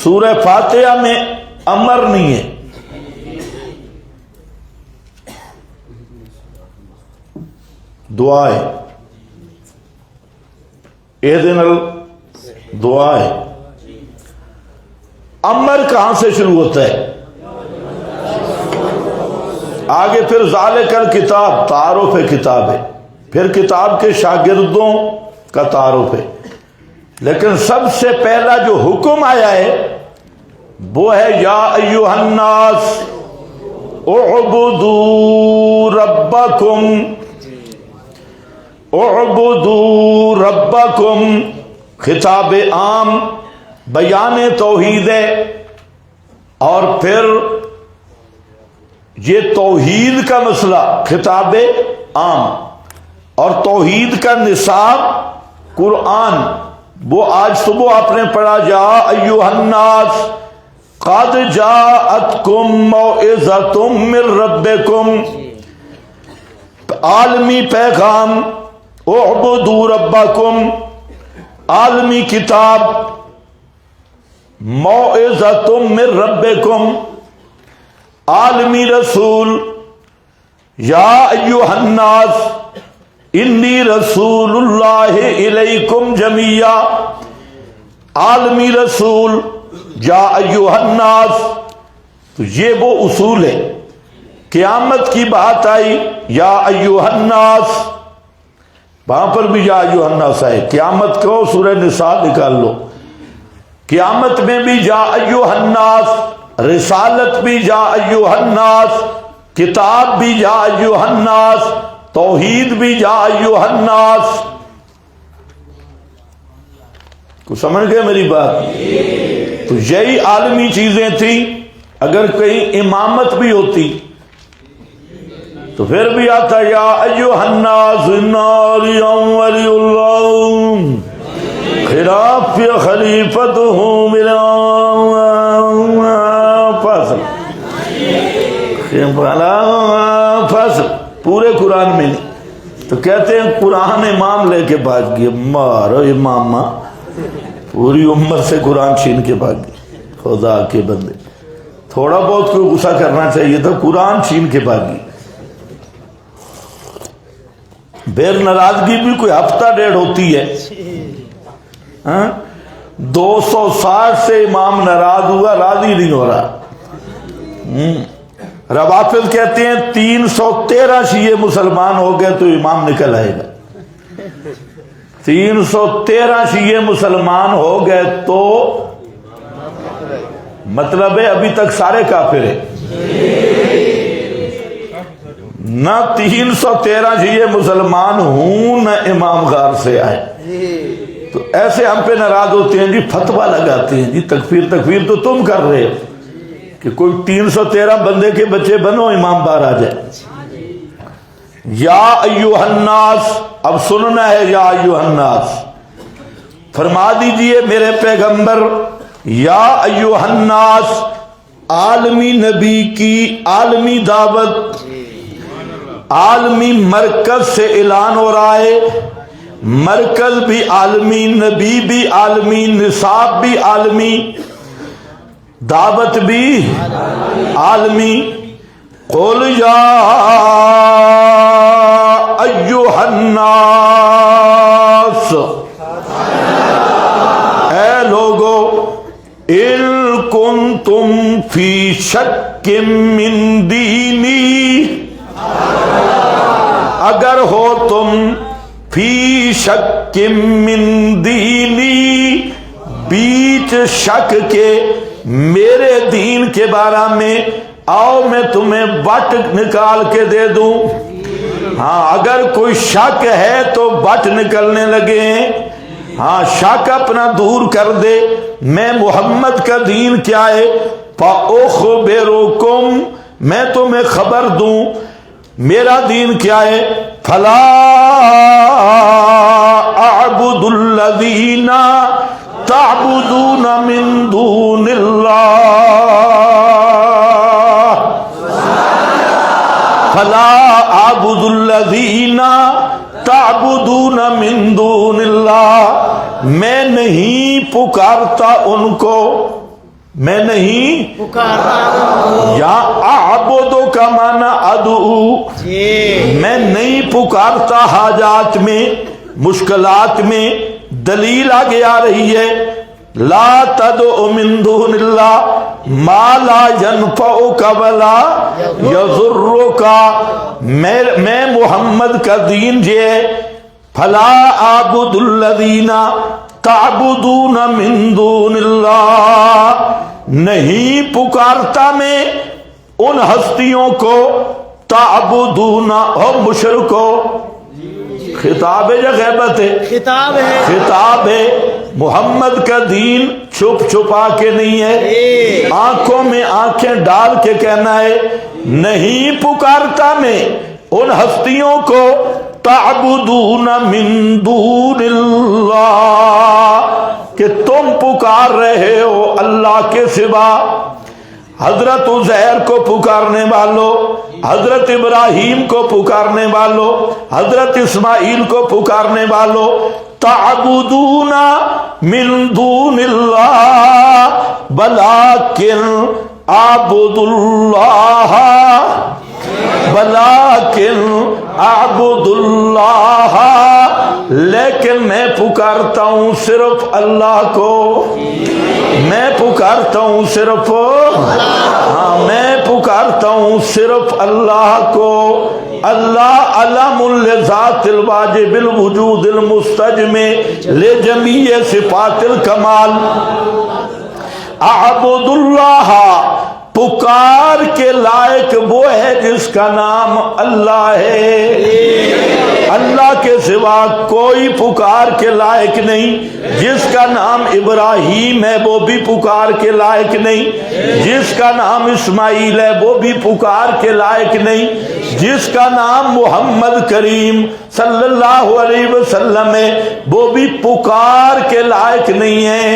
سورہ فاتحہ میں امر نہیں ہے، دعا ہے، اہدنا دعا ہے۔ امر کہاں سے شروع ہوتا ہے؟ آگے پھر ذالک الکتاب، تعارف کتاب ہے، پھر کتاب کے شاگردوں کا تعارف ہے، لیکن سب سے پہلا جو حکم آیا ہے وہ ہے یا ایھا الناس اعبدوا ربکم، اعبدوا ربکم، خطاب عام، بیان توحید ہے، اور پھر یہ توحید کا مسئلہ خطاب عام، اور توحید کا نصاب قرآن، وہ آج صبح آپ نے پڑھا یا ایھا الناس قد جاءتکم موعظۃ من ربکم، عالمی پیغام، اعبدوا ربکم عالمی کتاب، موعظۃ من ربکم عالمی رسول، یا ایھا الناس انی رسول اللہ الیکم جمیعا، عالمی رسول، یا ایھا الناس۔ تو یہ وہ اصول ہے۔ قیامت کی بات آئی یا ایھا الناس، وہاں پر بھی یا ایھا الناس آئے، قیامت کو سورہ نساء نکال لو، قیامت میں بھی یا ایھا الناس، رسالت بھی یا ایھا الناس، کتاب بھی یا ایھا الناس، توحید بھی یا ایھا الناس۔ کو سمجھ گئے میری بات؟ تو یہی عالمی چیزیں تھیں۔ اگر کہیں امامت بھی ہوتی تو پھر بھی آتا یا ایھا الناس انا ولی اللہ خلاف خلیفت ہوں میرا فصل، فصل پورے قرآن میں نہیں۔ تو کہتے ہیں قرآن امام لے کے بھاگ گیا، مارو امامہ، پوری امت سے قرآن چھین کے بھاگ گیا۔ خدا کے بندے، تھوڑا بہت کوئی غصہ کرنا چاہیے تھا، قرآن چھین کے بھاگ گئی۔ بیر ناراضگی بھی کوئی ہفتہ ڈیڑھ ہوتی ہے، 260 سے امام ناراض ہوا، راضی نہیں ہو رہا۔ روافض کہتے ہیں 313 شیعہ مسلمان ہو گئے تو امام نکل آئے گا۔ 313 شیعہ مسلمان ہو گئے تو مطلب ہے ابھی تک سارے کافر ہیں۔ نہ 313 شیعہ مسلمان ہوں، نہ امام غار سے آئے، تو ایسے ہم پہ ناراض ہوتے ہیں، جی فتویٰ لگاتے ہیں، جی تکفیر تکفیر تو تم کر رہے ہو کہ کوئی 313 بندے کے بچے بنو، امام باہر آ جائے۔ یا ایھا الناس، اب سننا ہے یا ایھا الناس، فرما دیجئے میرے پیغمبر یا ایھا الناس، عالمی نبی کی عالمی دعوت، عالمی مرکز سے اعلان ہو رہا ہے، مرکز بھی عالمی، نبی بھی عالمی، نصاب بھی عالمی، دعوت بھی عالمی۔ قل یا ایھا الناس، اے لوگو، ان کنتم فی شک من دینی، اگر ہو تم فی شک من دینی، بیچ شک کے میرے دین کے بارے میں، آؤ میں تمہیں بٹ نکال کے دے دوں۔ ہاں اگر کوئی شک ہے تو بٹ نکلنے لگے ہیں، ہاں شک اپنا دور کر دے، میں محمد کا دین کیا ہے، فَأُخْبِرُكُمْ، میں تمہیں خبر دوں میرا دین کیا ہے، فَلَا أَعْبُدُ الَّذِينَ تَعْبُدُونَ مِن دُونِ اللَّهِ، فَلَا الذین تعبدون من دون اللہ، میں نہیں پکارتا ان کو، میں نہیں پکارتا یا اعبدو کا معنی ادعو، میں نہیں پکارتا حاجات میں مشکلات میں۔ دلیل آگے آ رہی ہے، لا تدعو من دون اللہ ما لا ينفعک ولا یضرک، میں محمد کا دین جو ہے فلا اعبد الذین تعبدون من دون اللہ، نہیں پکارتا میں ان ہستیوں کو تعبدون اور مشرکوں، خطاب ہے یا غیبت ہے؟ خطاب ہے، خطاب ہے۔ محمد کا دین چھپ چھپا کے نہیں ہے، آنکھوں میں آنکھیں ڈال کے کہنا ہے، نہیں پکارتا میں ان ہستیوں کو تعبدون من دون اللہ، کہ تم پکار رہے ہو اللہ کے سوا۔ حضرت عزیر کو پکارنے والوں، حضرت ابراہیم کو پکارنے والوں، حضرت اسماعیل کو پکارنے والوں، تعبدون من دون اللہ ولکن اعبد اللہ، ولکن اعبد اللہ، لیکن میں پکارتا ہوں صرف اللہ کو، میں پکارتا ہوں صرف، ہاں میں پکارتا ہوں صرف اللہ کو۔ اللہ علم لذات الواجب الوجود المستجمع لجمیع صفات الکمال، اعبد اللہ، پکار کے لائق وہ ہے جس کا نام اللہ ہے، اللہ کے سوا کوئی پکار کے لائق نہیں۔ جس کا نام ابراہیم ہے وہ بھی پکار کے لائق نہیں، جس کا نام اسماعیل ہے وہ بھی پکار کے لائق نہیں، جس کا نام محمد کریم صلی اللہ علیہ وسلم ہے وہ بھی پکار کے لائق نہیں ہے۔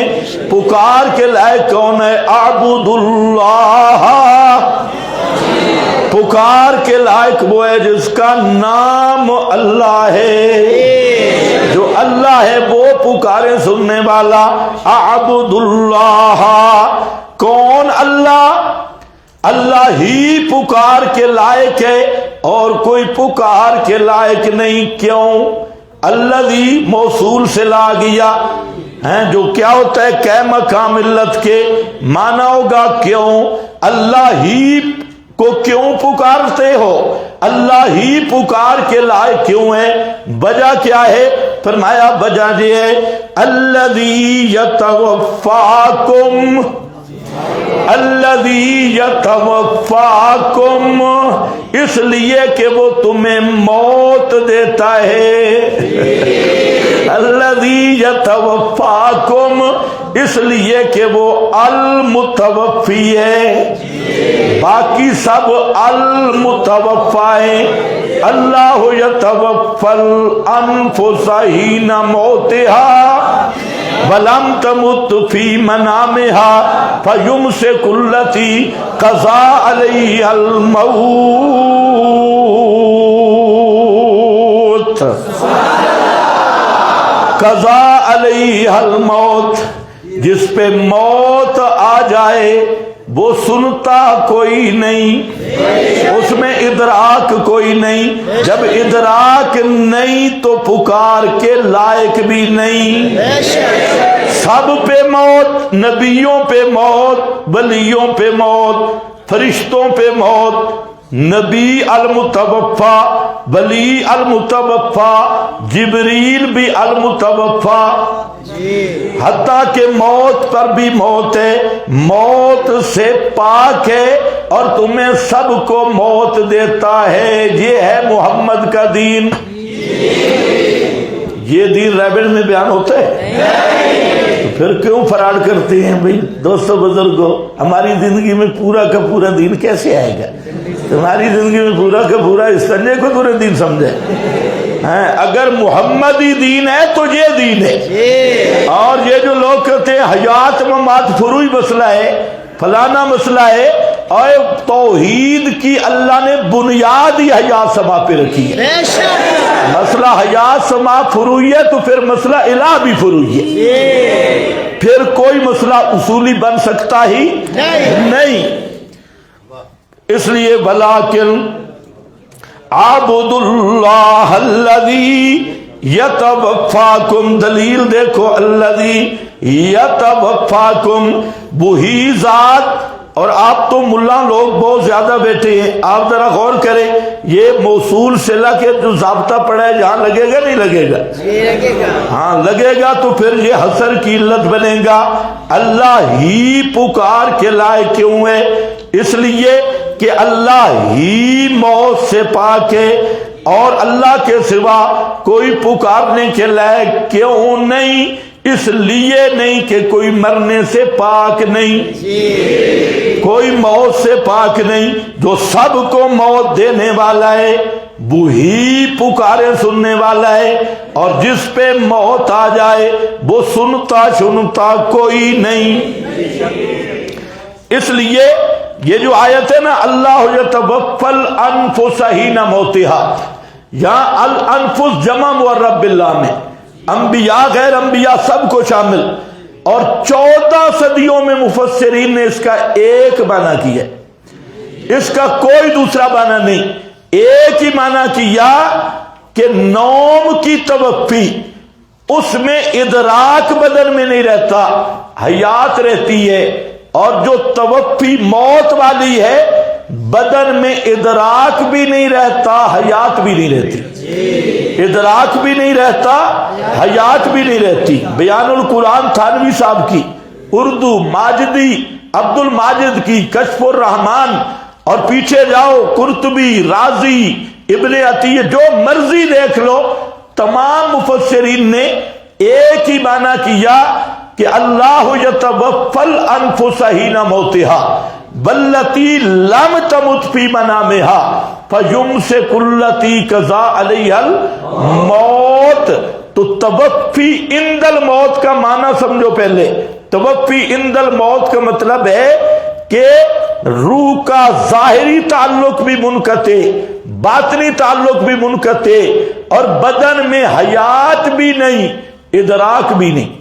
پکار کے لائق کون ہے؟ اعبد اللہ، پکار کے لائق وہ ہے جس کا نام اللہ ہے، جو اللہ ہے وہ پکارے سننے والا۔ اعبد اللہ، کون اللہ؟ اللہ ہی پکار کے لائق ہے اور کوئی پکار کے لائق نہیں۔ کیوں؟ الذی موصول سے لا گیا ہے، جو کیا ہوتا ہے کہ مقام علت کے معنی ہوگا کیوں۔ اللہ ہی کو کیوں پکارتے ہو؟ اللہ ہی پکار کے لائق کیوں ہے؟ وجہ کیا ہے؟ فرمایا وجہ یہ ہے الذی یتوفاکم، الذی یتوفاکم، اس لیے کہ وہ تمہیں موت دیتا ہے۔ الذی یتوفاکم، اس لیے کہ وہ المتوفی ہے، باقی سب المتوفا ہیں۔ اللہ یتوفی الانفس حین موتها ولم تمت فی منامها فیمسک التی قضا علیہا الموت، قضا علیہا الموت، جس پہ موت آ جائے وہ سنتا کوئی نہیں، اس میں ادراک کوئی نہیں، جب ادراک نہیں تو پکار کے لائق بھی نہیں۔ سب پہ موت، نبیوں پہ موت، ولیوں پہ موت، فرشتوں پہ موت، نبی المتوفا، ولی المتوفا، جبریل بھی المتوفا، حتیٰ کہ موت پر بھی موت ہے، موت سے پاک ہے اور تمہیں سب کو موت دیتا ہے۔ یہ ہے محمد کا دین۔ یہ دین ریبن میں بیان ہوتا ہے تو پھر کیوں فراڈ کرتے ہیں بھائی؟ دوستو بزرگو، ہماری زندگی میں پورا کا پورا دین کیسے آئے گا؟ تمہاری زندگی میں پورا کا پورا اس طرح کو پورا دین سمجھے؟ اگر محمدی دین ہے تو یہ دین ہے۔ اور یہ جو لوگ کہتے ہیں حیات ممات فروعی مسئلہ ہے، فلانا مسئلہ ہے، اور توحید کی اللہ نے بنیاد ہی حیات سما پہ رکھی ہے. بے شک مسئلہ حیات سما فروعی ہے تو پھر مسئلہ الہ بھی فروعی ہے. پھر کوئی مسئلہ اصولی بن سکتا ہی نہیں. اس لیے ولیکن اعبدوا اللہ الذی یتوفاکم، دلیل دیکھو، الذی یتوفاکم، وہی ذات. اور آپ تو ملا لوگ بہت زیادہ بیٹھے ہیں، آپ ذرا غور کریں، یہ موصول صلہ کے جو ضابطہ پڑا ہے جہاں لگے گا نہیں لگے گا؟ ہاں لگے گا. تو پھر یہ حسر کی علت بنے گا. اللہ ہی پکار کے لائق کیوں ہے؟ اس لیے کہ اللہ ہی موت سے پاک ہے، اور اللہ کے سوا کوئی پکارنے کے لائق کیوں نہیں؟ اس لیے نہیں کہ کوئی مرنے سے پاک نہیں، کوئی موت سے پاک نہیں. جو سب کو موت دینے والا ہے وہی پکارے سننے والا ہے، اور جس پہ موت آ جائے وہ سنتا کوئی نہیں. اس لیے یہ جو آیت ہے نا، اللہ یتوفی الانفس حین موتہا، یہاں الانفس جمع معرب باللہ میں انبیاء غیر انبیاء سب کو شامل، اور 14 صدیوں میں مفسرین نے اس کا ایک معنی کیا، اس کا کوئی دوسرا معنی نہیں. ایک ہی معنی کیا کہ نوم کی توفی، اس میں ادراک بدن میں نہیں رہتا، حیات رہتی ہے. اور جو توفی موت والی ہے بدن میں ادراک بھی نہیں رہتا، حیات بھی نہیں رہتی. ادراک بھی نہیں رہتا، حیات بھی نہیں رہتی. بیان القرآن تھانوی صاحب کی، اردو ماجدی عبد الماجد کی، کشف الرحمان، اور پیچھے جاؤ قرطبی، رازی، ابن عطیہ، جو مرضی دیکھ لو، تمام مفسرین نے ایک ہی معنی کیا کہ اللہ یتوفی الانفس حین موتہا واللتی لم تمت فی منامہا فیمسک التی قضا علیہا الموت. تو توفی عند الموت کا معنی سمجھو پہلے. توفی عند الموت کا مطلب ہے کہ روح کا ظاہری تعلق بھی منقطع، باطنی تعلق بھی منقطع، اور بدن میں حیات بھی نہیں، ادراک بھی نہیں.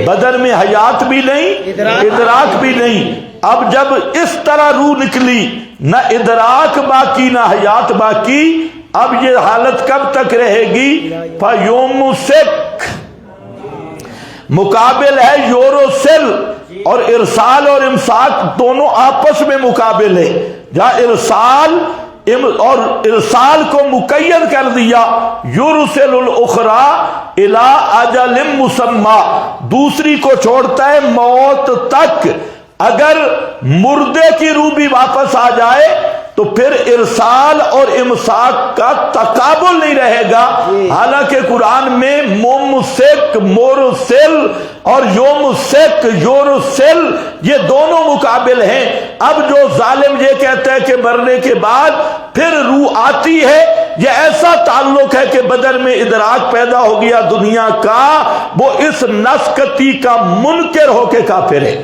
بدن میں حیات بھی نہیں، ادراک بھی نہیں. اب جب اس طرح روح نکلی، نہ ادراک باقی نہ حیات باقی، اب یہ حالت کب تک رہے گی؟ فیمسک مقابل ہے یورسل، اور ارسال اور امساک دونوں آپس میں مقابل ہے. جہاں ارسال کو مقید کر دیا، یرسل الاخری الی اجل مسمی، دوسری کو چھوڑتا ہے موت تک. اگر مردے کی روح بھی واپس آ جائے تو پھر ارسال اور امساک کا تقابل نہیں رہے گا. حالانکہ قرآن میں ممسک مرسل اور یومسک یورسل یہ دونوں مقابل ہیں. اب جو ظالم یہ کہتا ہے کہ مرنے کے بعد پھر روح آتی ہے، یہ ایسا تعلق ہے کہ بدن میں ادراک پیدا ہو گیا دنیا کا، وہ اس نسکتی کا منکر ہو کے کافر ہے.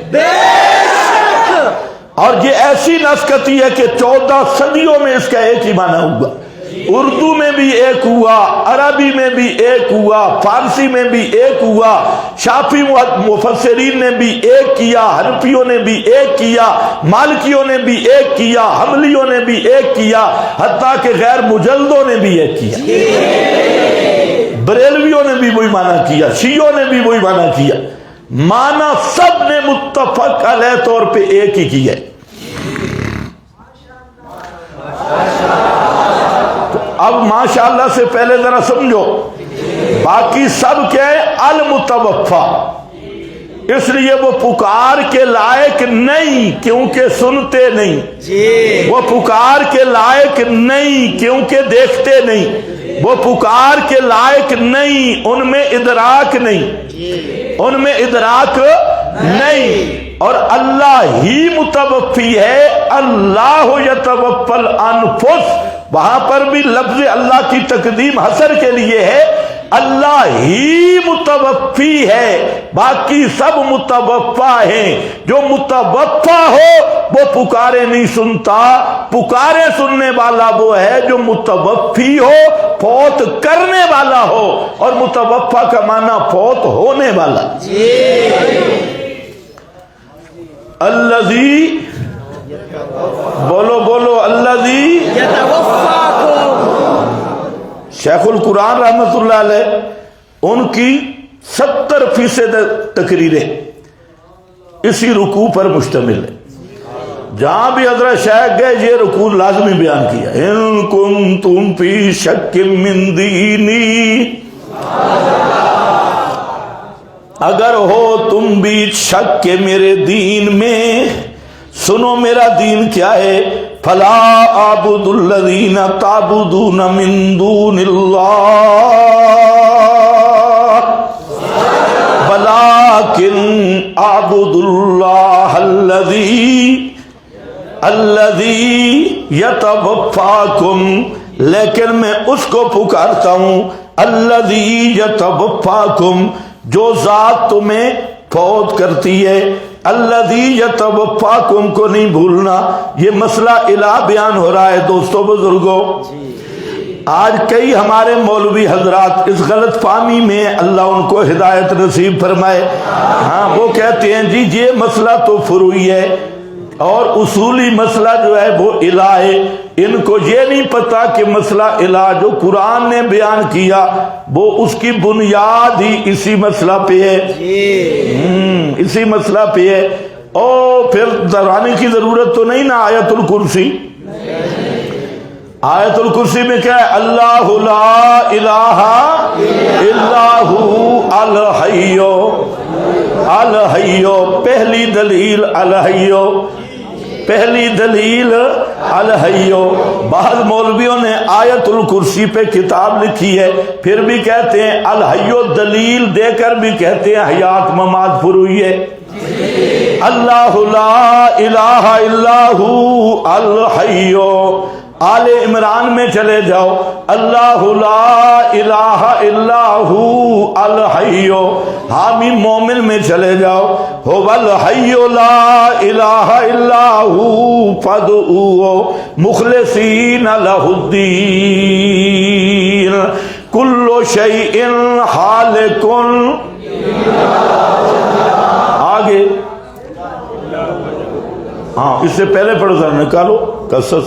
اور یہ ایسی نسکتی ہے کہ 14 صدیوں میں اس کا ایک ہی معنی ہوا. اردو میں بھی ایک ہوا، عربی میں بھی ایک ہوا، فارسی میں بھی ایک ہوا، شافعی مفسرین نے بھی ایک کیا، حنفیوں نے بھی ایک کیا، مالکیوں نے بھی ایک کیا، حنبلیوں نے بھی ایک کیا، حتیٰ کہ غیر مجلدوں نے بھی ایک کیا. بریلویوں نے بھی وہی معنی کیا، شیعوں نے بھی وہی معنی کیا. معنی سب نے متفق علیہ طور پہ ایک ہی کیا. تو اب ماشاءاللہ سے پہلے ذرا سمجھو، باقی سب کیا ہے؟ المتوفا. اس لیے وہ پکار کے لائق نہیں کیونکہ سنتے نہیں، وہ پکار کے لائق نہیں کیونکہ دیکھتے نہیں، وہ پکار کے لائق نہیں، ان میں ادراک نہیں، ان میں ادراک نہیں. اور اللہ ہی متوفی ہے. اللہ یتوفی الانفس، وہاں پر بھی لفظ اللہ کی تقدیم حسر کے لیے ہے، اللہ ہی متوفی ہے، باقی سب متوفا ہیں۔ جو متوفا ہو وہ پکارے نہیں سنتا، پکارے سننے والا وہ ہے جو متوفی ہو، فوت کرنے والا ہو، اور متوفا کا معنی فوت ہونے والا۔ الذی، بولو بولو، الذی یتوفاکم۔ شیخ القرآن رحمۃ اللہ علیہ ان کی 70% تقریریں اسی رکوع پر مشتمل ہے۔ جہاں بھی حضرت شیخ گئے یہ رکوع لازمی بیان کیا، ان کنتم فی شک من دینی، اگر ہو تم بھی شک کے میرے دین میں، سنو میرا دین کیا ہے، فلا اعبد الذین تعبدون من دون اللہ ولکن اعبد اللہ الذی یتوفاکم، لیکن میں اس کو پکارتا ہوں الذی یتوفاکم، جو ذات تمہیں فوت کرتی ہے، الذی یتوفاکم کو نہیں بھولنا۔ یہ مسئلہ الہ بیان ہو رہا ہے دوستو بزرگوں۔ آج کئی ہمارے مولوی حضرات اس غلط فہمی میں، اللہ ان کو ہدایت نصیب فرمائے، ہاں وہ کہتے ہیں جی یہ مسئلہ تو فروعی ہے اور اصولی مسئلہ جو ہے وہ الہ ہے۔ ان کو یہ نہیں پتا کہ مسئلہ الہ جو قرآن نے بیان کیا وہ اس کی بنیاد ہی اسی مسئلہ پہ ہے، اسی مسئلہ پہ ہے۔ اور پھر دہرانے کی ضرورت تو نہیں نا آیت الکرسی، آیت الکرسی میں کیا ہے، اللہ لا الہ الا هو الحی الحی، پہلی دلیل الحی، پہلی دلیل الحی۔ بعض مولویوں نے آیت الکرسی پہ کتاب لکھی ہے، پھر بھی کہتے ہیں الحی دلیل دے کر بھی کہتے ہیں حیات ممات فروعی ہے۔ اللہ لا الہ الا هو الحی، آل عمران میں چلے جاؤ، اللہ لا الہ الا هو الحی، حامی مومن میں چلے جاؤ، هو الحی لا الہ الا هو فادعوہ مخلصین لہ الدین کل شیء ہالک۔ آگے ہاں اس سے پہلے پڑھو ذرا نکالو قصص،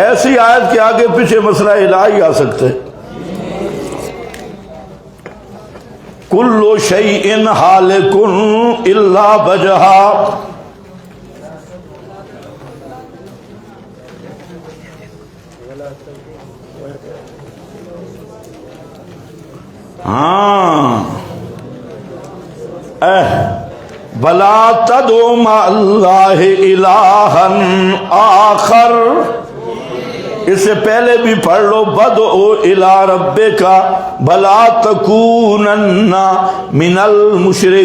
ایسی آیت کے آگے پیچھے مسئلہ الہی آ سکتے۔ کل شیء ہالک الا وجہہ، ہاں ولا تدع مع اللہ الہا آخر، اس سے پہلے بھی پڑھ لو بدعو الی ربک ولا تکونن من المشرکین،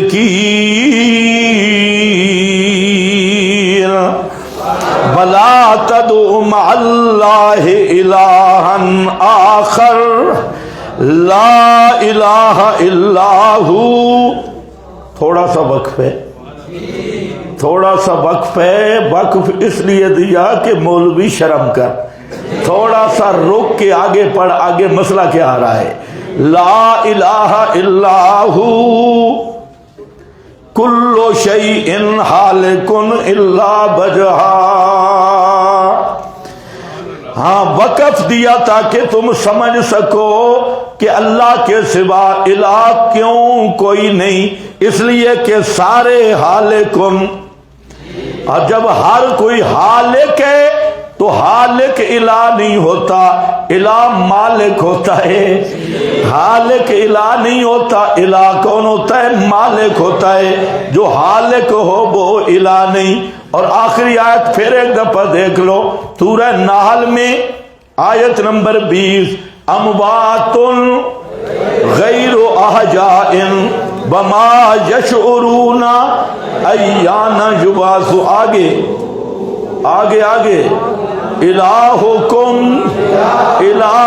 ولا تدع مع اللہ الہا آخر لا الہ الا ہو۔ تھوڑا سا وقف ہے، تھوڑا سا وقف ہے، وقف اس لیے دیا کہ مولوی شرم کر، تھوڑا سا رک کے آگے پڑھ، آگے مسئلہ کیا آ رہا ہے، لا الہ الا ہو کل شیء ہالک الا وجہہ۔ ہاں وقف دیا تاکہ تم سمجھ سکو کہ اللہ کے سوا الہ کیوں کوئی نہیں، اس لیے کہ سارے ہالکن، اور جب ہر کوئی ہالک ہے تو ہالک الہ نہیں ہوتا، الہ مالک ہوتا ہے، ہالک الہ نہیں ہوتا، الہ کون ہوتا ہے، مالک ہوتا ہے، جو ہالک ہو وہ الہ نہیں۔ اور آخری آیت پھر ایک دفعہ دیکھ لو سورہ نحل میں آیت نمبر 20، اموات غیر احجاء وما یشعرون ایان یبعثون۔ آگے آگے آگے الہکم الہ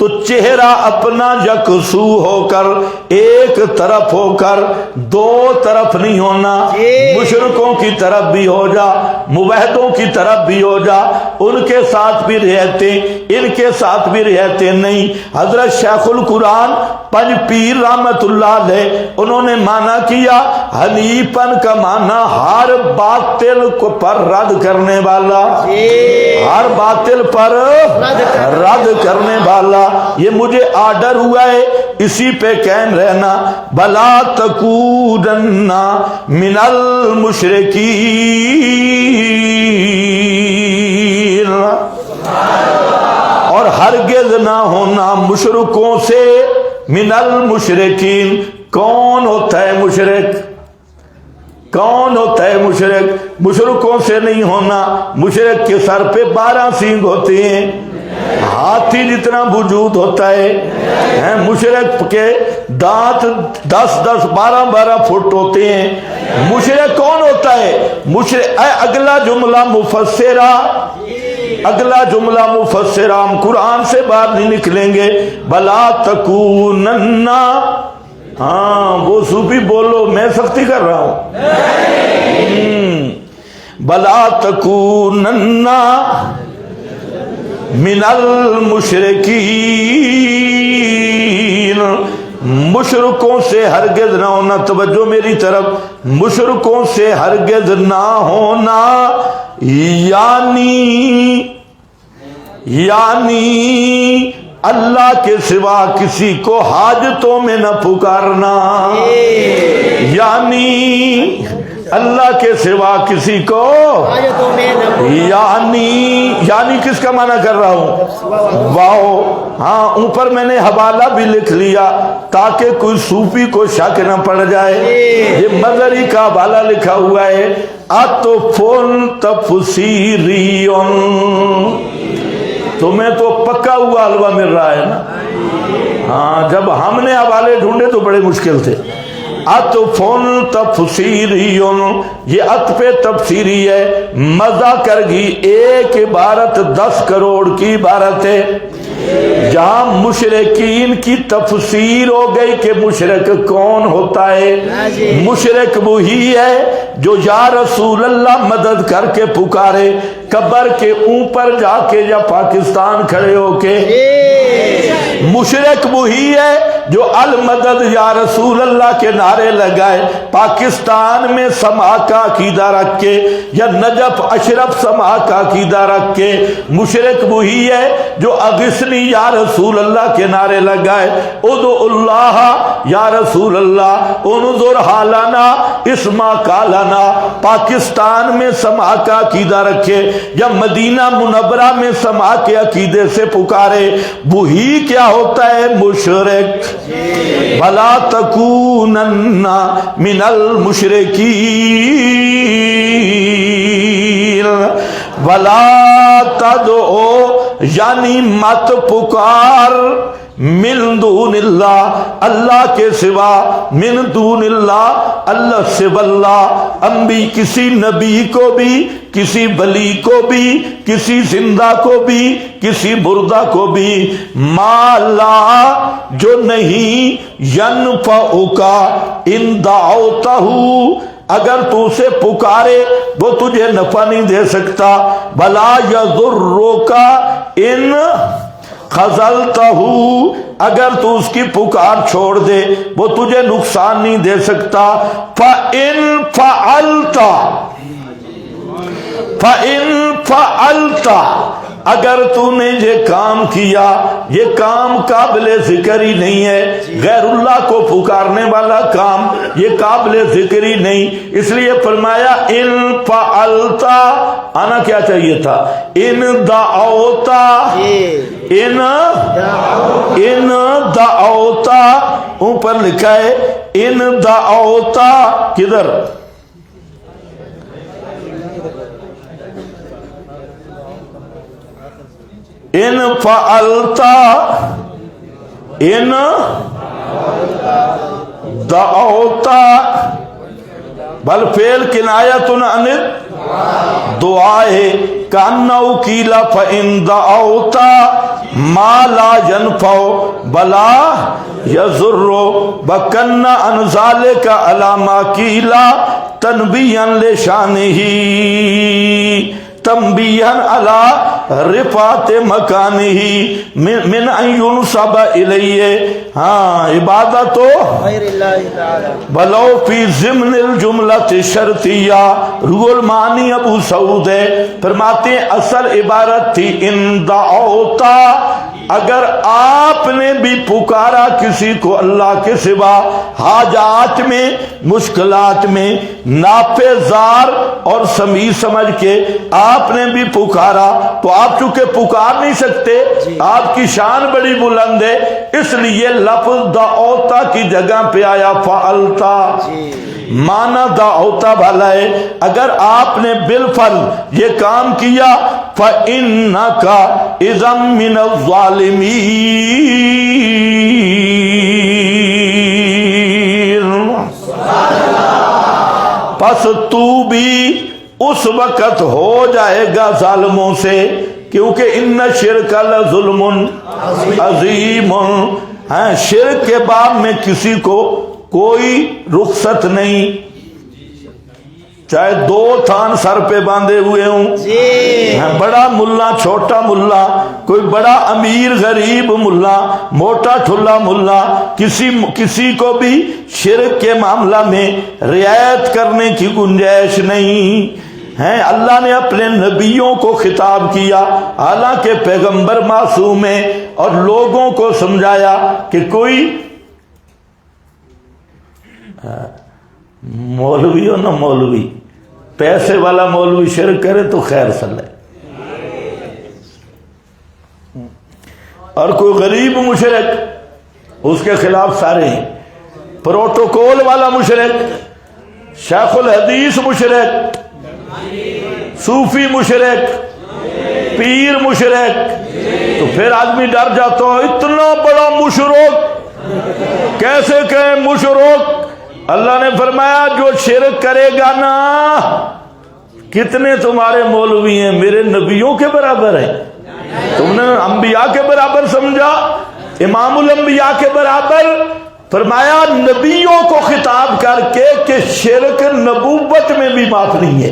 تو چہرہ اپنا یکسو ہو کر ایک طرف ہو کر دو طرف نہیں ہونا، مشرکوں کی طرف بھی ہو جا، موحدوں کی طرف بھی ہو جا، ان کے ساتھ بھی رہتے ان کے ساتھ بھی رہتے نہیں۔ حضرت شیخ القرآن پنج پیر رحمت اللہ علیہ انہوں نے مانا کیا حنیفن کا مانا ہر باطل کو پر رد کرنے والا، ہر باطل پر رد کرنے والا۔ یہ مجھے آرڈر ہوا ہے، اسی پہ قائم رہنا۔ بلا تکونن من المشرکین، اور ہرگز نہ ہونا مشرکوں سے۔ من المشرکین، کون ہوتا ہے مشرک؟ کون ہوتا ہے مشرک؟ مشرکوں سے نہیں ہونا۔ مشرک کے سر پہ 12 سینگ ہوتے ہیں، ہاتھی جتنا وجود ہوتا ہے۔ مشرک کے دانت 10 12 فٹ ہوتے ہیں۔ مشرک کون ہوتا ہے؟ مشرک اگلا جملہ مفسرہ، اگلا جملہ مفسرہ، ہم قرآن سے باہر نہیں نکلیں گے۔ بلا تکونن، ہاں وہ صوفی بولو، میں سختی کر رہا ہوں۔ بلا تکونن من المشرکین، مشرکوں سے ہرگز نہ ہونا۔ توجہ میری طرف، مشرکوں سے ہرگز نہ ہونا، یعنی اللہ کے سوا کسی کو حاجتوں میں نہ پکارنا، یعنی اللہ کے سوا کسی کو، یعنی کس کا معنی کر رہا ہوں؟ واو، ہاں اوپر میں نے حوالہ بھی لکھ لیا تاکہ کوئی صوفی کو شک نہ پڑ جائے۔ یہ مظہری کا حوالہ لکھا ہوا ہے، عطفٌ تفسیریٌ، تمہیں تو پکا ہوا حلوہ مل رہا ہے نا۔ ہاں جب ہم نے حوالے ڈھونڈے تو بڑے مشکل تھے۔ عطفٌ تفسیری، یہ عطف تفسیری ہے، مزہ کر گی ایک عبارت 10 کروڑ کی عبارت ہے۔ جہاں مشرکین کی تفسیر ہو گئی کہ مشرک کون ہوتا ہے، مشرک وہی ہے جو یا رسول اللہ مدد کر کے پکارے قبر کے اوپر جا کے یا پاکستان کھڑے ہو کے، مشرک وہی ہے جو المدد یا رسول اللہ کے نعرے لگائے پاکستان میں سما کا عقیدہ رکھ کے یا نجف اشرف سما کا عقیدہ رکھ کے، مشرک وہی ہے جو اغثنی یا رسول اللہ کے نعرے لگائے، ادعو اللہ یا رسول اللہ انظر حالنا اسما کالنا، پاکستان میں سما کا عقیدہ رکھے یا مدینہ منورہ میں سما کے عقیدے سے پکارے، وہی کیا ہوتا ہے؟ مشرک۔ بلا تکونن من المشرکین ولا تدعو، یعنی مت پکار، من دون اللہ، اللہ کے سوا، من دون اللہ، اللہ سے واللہ، انبی کسی نبی کو بھی، کسی ولی کو بھی، کسی زندہ کو بھی، کسی مردہ کو بھی، ما لا جو نہیں، ینفعک ان دعوتہ، اگر تو اسے پکارے وہ تجھے نفع نہیں دے سکتا، بلا یضرک ان خذلتہ، اگر تو اس کی پکار چھوڑ دے وہ تجھے نقصان نہیں دے سکتا، فَإِن فَعَلْتَ، اگر تو نے یہ کام کیا، یہ کام قابل ذکر ہی نہیں ہے، غیر اللہ کو پکارنے والا کام یہ قابل ذکر ہی نہیں، اس لیے فرمایا ان فعلت، آنا کیا چاہیے تھا ان دعوتا، ان دعوتا، اوپر لکھا ہے ان دعوتا، کدھر؟ ان فعلتا، ان دعوتا، بل فعل کنایت عن دعا ہے، کانہ قیل فان دعوتا ما لا ينفع بلا يضر وكن عن ذلك على ما قيل تنبيها لشانه تنبیہاً علی رفعت مکانہ من ان ینصب الیہ عبادت غیر اللہ تعالی بلو فی ضمن الجملۃ شرطیہ روح المعانی ابو سعود ہے فرماتے ہیں اصل عبارت تھی ان دعوتا اگر آپ نے بھی پکارا کسی کو اللہ کے سوا حاجات میں مشکلات میں نافذار اور سمیع سمجھ کے آپ نے بھی پکارا تو آپ چونکہ پکار نہیں سکتے آپ کی شان بڑی بلند ہے اس لیے لفظ دعوتا کی جگہ پہ آیا فعلتا مانا دعوتا بھلا ہے اگر آپ نے بالفرض یہ کام کیا فَإِنَّكَ إِذًا مِّنَ الظَّالِمِينَ پس تو بھی اس وقت ہو جائے گا ظالموں سے کیونکہ ان شرک لظلم عظیم شرک کے باب میں کسی کو کوئی رخصت نہیں چاہے دو تھان سر پہ باندھے ہوئے ہوں بڑا ملا چھوٹا ملا کوئی بڑا امیر غریب ملا موٹا ٹھلا ملا کسی کو بھی شرک کے معاملہ میں رعایت کرنے کی گنجائش نہیں ہے اللہ نے اپنے نبیوں کو خطاب کیا حالانکہ پیغمبر معصوم ہے اور لوگوں کو سمجھایا کہ کوئی مولوی ہو نہ مولوی پیسے والا مولوی شرک کرے تو خیر صلی اور کوئی غریب مشرک اس کے خلاف سارے ہیں پروٹوکول والا مشرک شیخ الحدیث مشرک صوفی مشرک پیر مشرک تو پھر آدمی ڈر جاتا ہو اتنا بڑا مشرک کیسے کہیں مشرک اللہ نے فرمایا جو شرک کرے گا نا کتنے تمہارے مولوی ہیں میرے نبیوں کے برابر ہیں تم نے انبیاء کے برابر سمجھا امام الانبیاء کے برابر فرمایا نبیوں کو خطاب کر کے کہ شرک نبوت میں بھی معاف نہیں ہے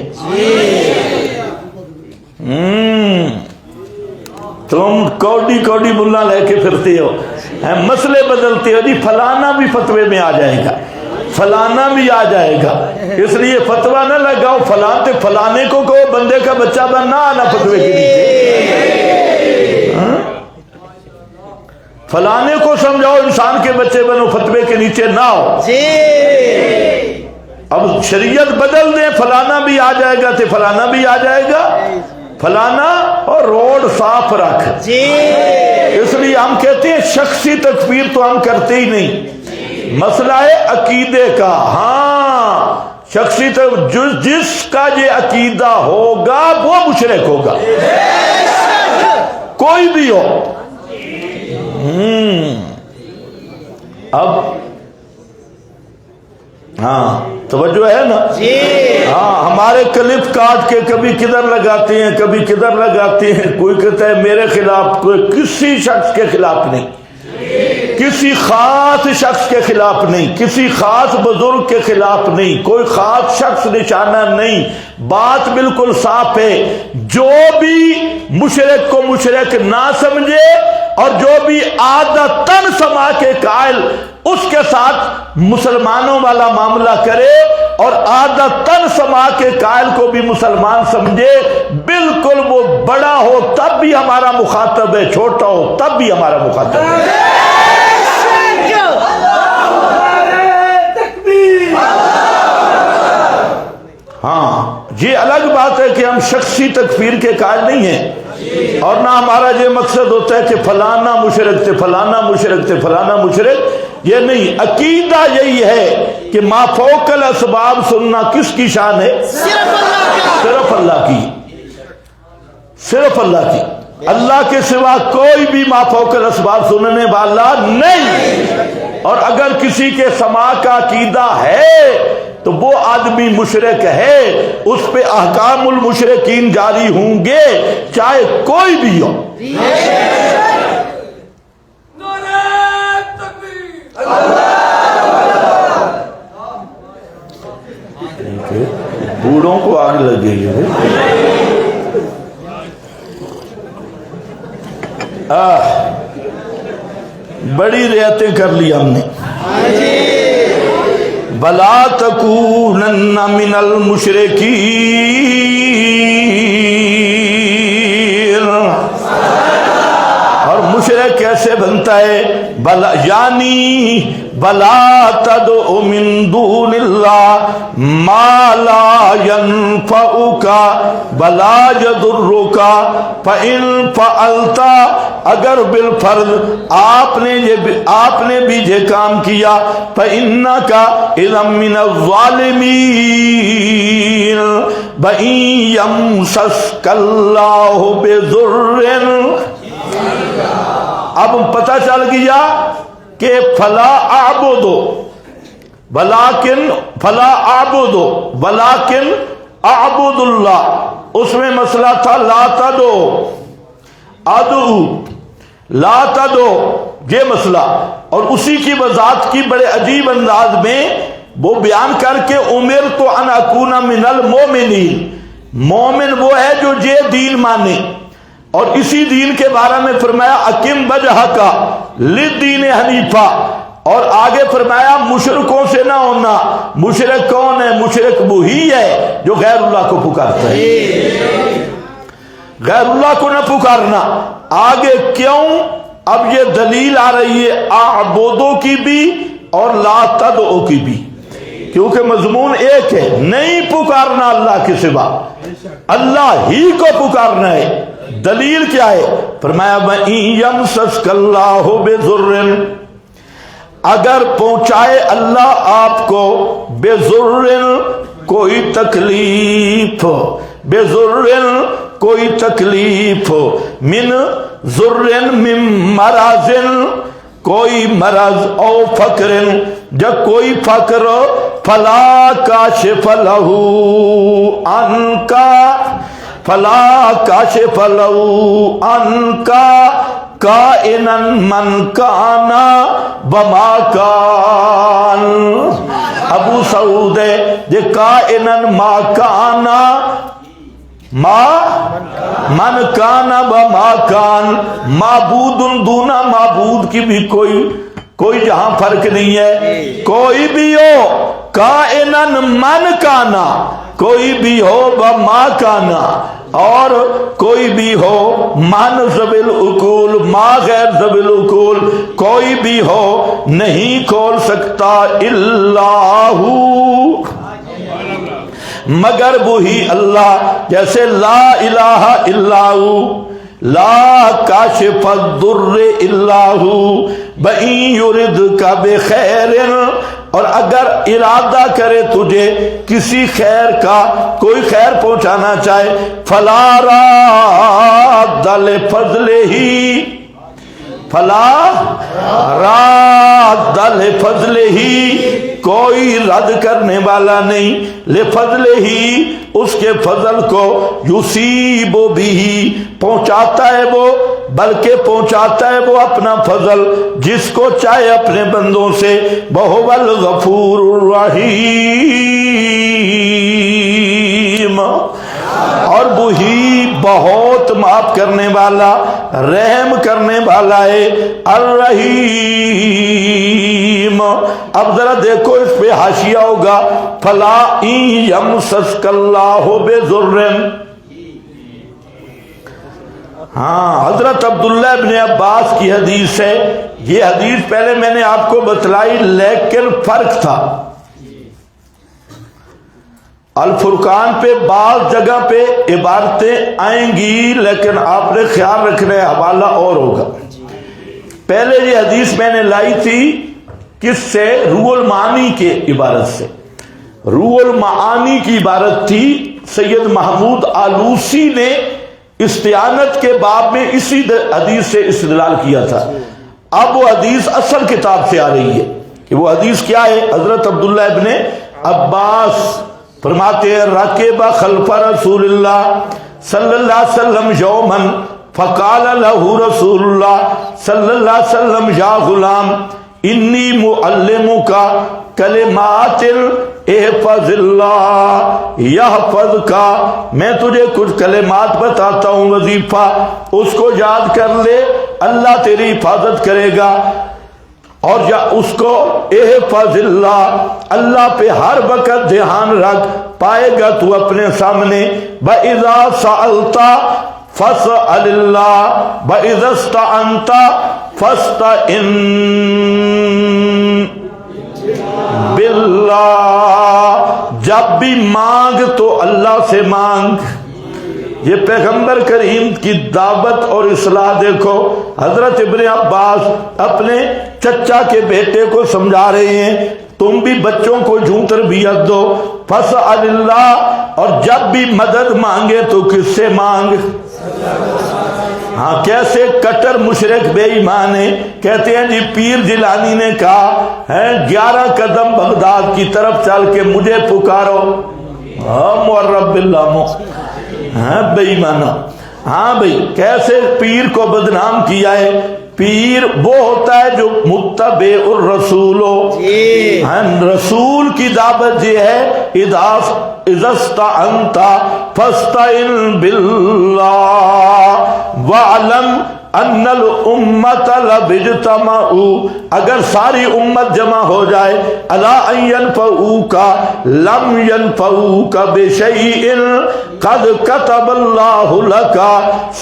تم کوڑی کوڑی ملا لے کے پھرتے ہو مسئلے بدلتے ہو جی فلانا بھی فتوے میں آ جائے گا فلانا بھی آ جائے گا اس لیے فتوہ نہ لگاؤ فلانے کو کہو بندے کا بچہ بننا آنا فتوے کے نیچے فلانے کو سمجھاؤ انسان کے بچے بنو فتوے کے نیچے نہ ہو اب شریعت بدل دیں فلانا بھی آ جائے گا تو فلانا بھی آ جائے گا فلانا اور روڈ صاف رکھ اس لیے ہم کہتے ہیں شخصی تکفیر تو ہم کرتے ہی نہیں مسئلہ ہے عقیدے کا ہاں شخصی جس کا یہ عقیدہ ہوگا وہ مشرک ہوگا کوئی بھی ہو اب ہاں توجہ ہے نا ہاں ہمارے کلپ کاٹ کے کبھی کدھر لگاتے ہیں کبھی کدھر لگاتے ہیں کوئی کہتا ہے میرے خلاف کوئی کسی شخص کے خلاف نہیں کسی خاص شخص کے خلاف نہیں کسی خاص بزرگ کے خلاف نہیں کوئی خاص شخص نشانہ نہیں بات بالکل صاف ہے جو بھی مشرک کو مشرک نہ سمجھے اور جو بھی عادتاً سما کے قائل اس کے ساتھ مسلمانوں والا معاملہ کرے اور عادتاً سما کے قائل کو بھی مسلمان سمجھے بالکل وہ بڑا ہو تب بھی ہمارا مخاطب ہے چھوٹا ہو تب بھی ہمارا مخاطب ہے ہاں یہ الگ بات ہے کہ ہم شخصی تکفیر کے قائل نہیں ہیں اور نہ ہمارا یہ مقصد ہوتا ہے کہ فلانا مشرک تھے فلانا مشرک تھے فلانا مشرک یہ نہیں عقیدہ یہی ہے کہ ما فوق الاسباب سننا کس کی شان ہے صرف اللہ کی صرف اللہ کی اللہ کے سوا کوئی بھی ما فوق الاسباب سننے والا نہیں اور اگر کسی کے سما کا عقیدہ ہے تو وہ آدمی مشرک ہے اس پہ احکام المشرکین جاری ہوں گے چاہے کوئی بھی ہو آگ لگ گئی ہے. بڑی رعایتیں کر لی ہم نے. بلا تکونن من المشرکین. اور مشرک کیسے بنتا ہے؟ بلا یعنی بلا تدع من دون اللہ ما لا ينفعک ولا یضرک فإن فعلت. اگر بالفرض آپ نے بھی یہ کام کیا فإنک اذا من الظالمین وإن یمسسک اللہ بضر. اب پتہ چل گیا کہ فلا اعبدو ولیکن اعبد اللہ. اس میں مسئلہ تھا لا تدو ادعو لا تدو، یہ مسئلہ. اور اسی کی وضاحت کی بڑے عجیب انداز میں وہ بیان کر کے امرت ان اکون من المؤمنین. مومن وہ ہے جو یہ دین مانے. اور اسی دین کے بارے میں فرمایا اقم وجہک للدین حنیفہ. اور آگے فرمایا مشرکوں سے نہ ہونا. مشرک کون ہے؟ مشرک وہی ہے جو غیر اللہ کو پکارتا ہے. غیر اللہ کو نہ پکارنا. آگے کیوں؟ اب یہ دلیل آ رہی ہے اعبدو کی بھی اور لا تدعو کی بھی، کیونکہ مضمون ایک ہے. نہیں پکارنا اللہ کے سوا، اللہ ہی کو پکارنا ہے. دلیل کیا ہے؟ فرمایا وَإِن يَمْسَسْكَ اللَّهُ بِضُرٍّ. اگر پہنچائے اللہ آپ کو بِضُرٍ کوئی تکلیف، بِضُرٍ کوئی تکلیف، من ضرٍ من مرض کوئی مرض، او فقر جب کوئی فقر، فلا کاشف لہ عنکا فلا کاشف لہ عنکا کائنا من کانا بما کان. ابو سعود ہے یہ کائنا ما کانا من کانا بما کان. معبود دون معبود کی بھی کوئی جہاں فرق نہیں ہے. کوئی بھی ہو کائنا من کانا، کوئی بھی ہو بما کانا، اور کوئی بھی ہو من ذوی العقول ما غیر ذوی العقول، کوئی بھی ہو نہیں کھول سکتا اللہ مگر وہی اللہ. جیسے لا الہ الا ہو، لا کاشف الضر الا ہو، وَإِن يُرِدْكَ بِخَيْرٍ. اور اگر ارادہ کرے تجھے کسی خیر کا، کوئی خیر پہنچانا چاہے، فَلَا رَادَّ لِفَضْلِهِ فَلَا رَادَّ لِفَضْلِهِ کوئی رد کرنے والا نہیں، لِفَضْلِهِ اس کے فضل کو، یصیب بِهِ پہنچاتا ہے وہ، بلکہ پہنچاتا ہے وہ اپنا فضل جس کو چاہے اپنے بندوں سے. وَهُوَ الْغَفُورُ الرَّحِيمُ. اور وہی بہت معاف کرنے والا، رحم کرنے والا ہے. الرحیم. اب ذرا دیکھو اس پہ حاشیہ ہوگا فلا ان یمسسک اللہ بضر. ہاں، حضرت عبداللہ ابن عباس کی حدیث ہے. یہ حدیث پہلے میں نے آپ کو بتلائی، لیکن فرق تھا. الفرقان پہ بعض جگہ پہ عبارتیں آئیں گی، لیکن آپ نے خیال رکھنا ہے حوالہ اور ہوگا. پہلے یہ حدیث میں نے لائی تھی کس سے؟ روح المعانی کے عبارت سے. روح المعانی کی عبارت تھی، سید محمود آلوسی نے استعانت کے باب میں اسی حدیث سے استدلال کیا تھا. اب وہ حدیث اصل کتاب سے آ رہی ہے کہ وہ حدیث کیا ہے. حضرت عبداللہ ابن عباس فرماتے ہیں رکب خلف رسول اللہ صلی اللہ علیہ وسلم یومن فقال له رسول اللہ صلی اللہ علیہ وسلم یا غلام انی معلمک کلمات احفظ اللہ یحفظ کا، میں تجھے کچھ کلمات بتاتا ہوں وظیفہ، اس کو یاد کر لے، اللہ تیری حفاظت کرے گا۔ اور یا اس کو احفظ اللہ، اللہ پہ ہر وقت دھیان رکھ، پائے گا تو اپنے سامنے۔ وَإِذَا سَأَلْتَ فَاسْأَلِ اللَّهَ وَإِذَا اسْتَعَنْتَ فَاسْتَعِنْ بِاللَّهِ، جب بھی مانگ تو اللہ سے مانگ۔ یہ پیغمبر کریم کی دعوت اور اصلاح دیکھو، حضرت ابن عباس اپنے چچا کے بیٹے کو سمجھا رہے ہیں، تم بھی بچوں کو یوں تربیت دو، فَاسْأَلِ اللَّهَ، اور جب بھی مدد مانگے تو کس سے مانگ؟ ہاں، کیسے کٹر مشرک بے ایمان ہے، کہتے ہیں جی پیر جیلانی نے کہا ہے 11 قدم بغداد کی طرف چل کے مجھے پکارو، معرب باللہ، ہاں بے ایمانہ۔ ہاں بھئی، کیسے پیر کو بدنام کیا ہے؟ پیر وہ ہوتا ہے جو متبع الرسول ہو، رسول کی دعوت یہ ہے اذا استعنت فاستعن باللہ وَاعْلَمْ ان الامت لَبِجْتَمَعُوا، اگر ساری امت جمع ہو جائے عَلَىٰ أَن يَنْفَعُوكَ لَمْ يَنْفَعُوكَ بِشَيْءٍ قَدْ كَتَبَ اللَّهُ لَكَ،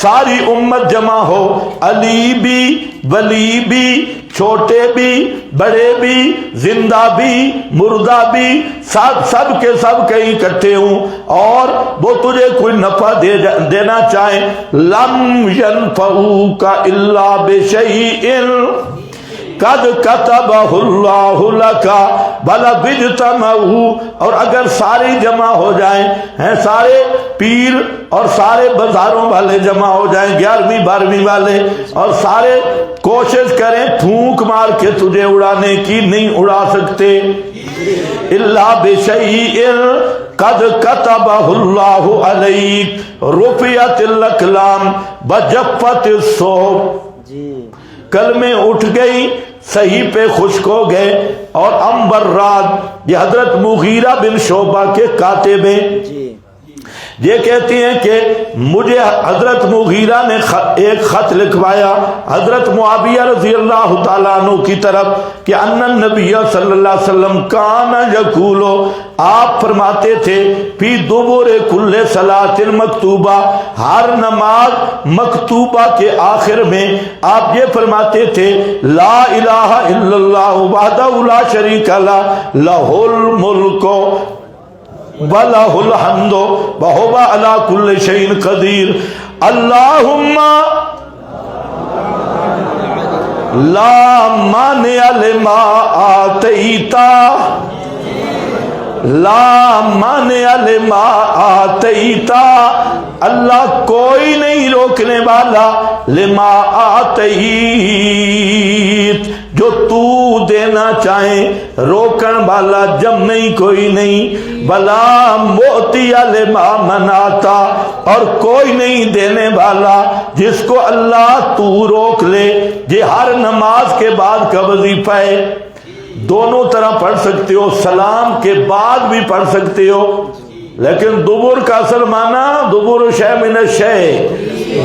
ساری امت جمع ہو، علی بھی، ولی بھی، چھوٹے بھی، بڑے بھی، زندہ بھی، مردہ بھی، سب کے سب کہیں اکٹھے ہوں اور وہ تجھے کوئی نفع دینا چاہیں، لم ينفعوك الا بشيء قد كتبه الله لك بل اجتمعوا، اور اگر سارے جمع ہو جائیں ہیں، سارے پیر اور سارے بازاروں والے جمع ہو جائیں، 11ویں 12ویں والے، اور سارے کوشش کریں پھونک مار کے تجھے اڑانے کی، نہیں اڑا سکتے، الا بشيء قد كتبه الله عليك رفعت الاقلام وجفت الصحف، کلمے اٹھ گئی، صحیفے خشک ہو گئے، اور عنبر رات، یہ حضرت مغیرہ بن شعبہ کے کاتب ہیں، یہ کہتے ہیں کہ مجھے حضرت مغیرہ نے ایک خط لکھوایا حضرت معاویہ رضی اللہ تعالیٰ عنہ کی طرف کہ ان النبی صلی اللہ علیہ وسلم کان یقول، آپ فرماتے تھے فی دبر کل صلاۃ مکتوبہ، ہر نماز مکتوبہ کے آخر میں آپ یہ فرماتے تھے لا الہ الا اللہ وحدہ لا شریک لہ لہ الملک وَلَهُ الْحَمْدُ وَهُوَ عَلَى كُلِّ شَيْءٍ قَدِيرٌ اللہم لا مانع لما آتیت لا مانع لما آتیت، اللہ کوئی نہیں روکنے والا، لما آتیت جو تو دینا چاہیں، روکن والا جب نہیں کوئی نہیں، بلا موتی لما مناتا، اور کوئی نہیں دینے والا جس کو اللہ تو روک لے۔ یہ ہر نماز کے بعد کا وظیفہ ہے، دونوں طرح پڑھ سکتے ہو، سلام کے بعد بھی پڑھ سکتے ہو، لیکن دبر کا اصل معنی دبر شے من الشے،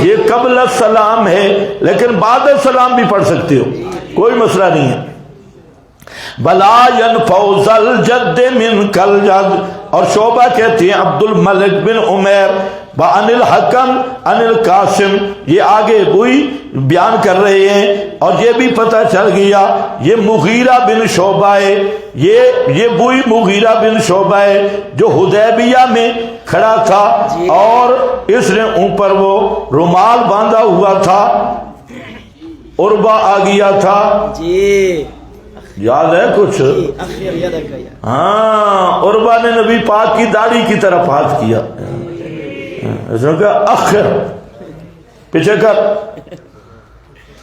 یہ قبل السلام ہے، لیکن بعد السلام بھی پڑھ سکتے ہو، کوئی مسئلہ نہیں ہے۔ بلا ينفع ذا الجد منك الجد، اور شعبہ کہتے ہیں عبد الملک بن عمیر وعن الحکم عن القاسم، یہ آگے وہی بیان کر رہے ہیں، اور یہ بھی پتہ چل گیا یہ مغیرہ بن شعبہ ہے، یہ وہی مغیرہ بن شعبہ ہے جو حدیبیہ میں کھڑا تھا اور اس نے اوپر وہ رومال باندھا ہوا تھا، عربہ آ گیا تھا، جی یاد ہے کچھ؟ ہاں، عربہ نے نبی پاک کی داڑھی کی طرف ہاتھ کیا، اس نے کہا اخر، پیچھے کر،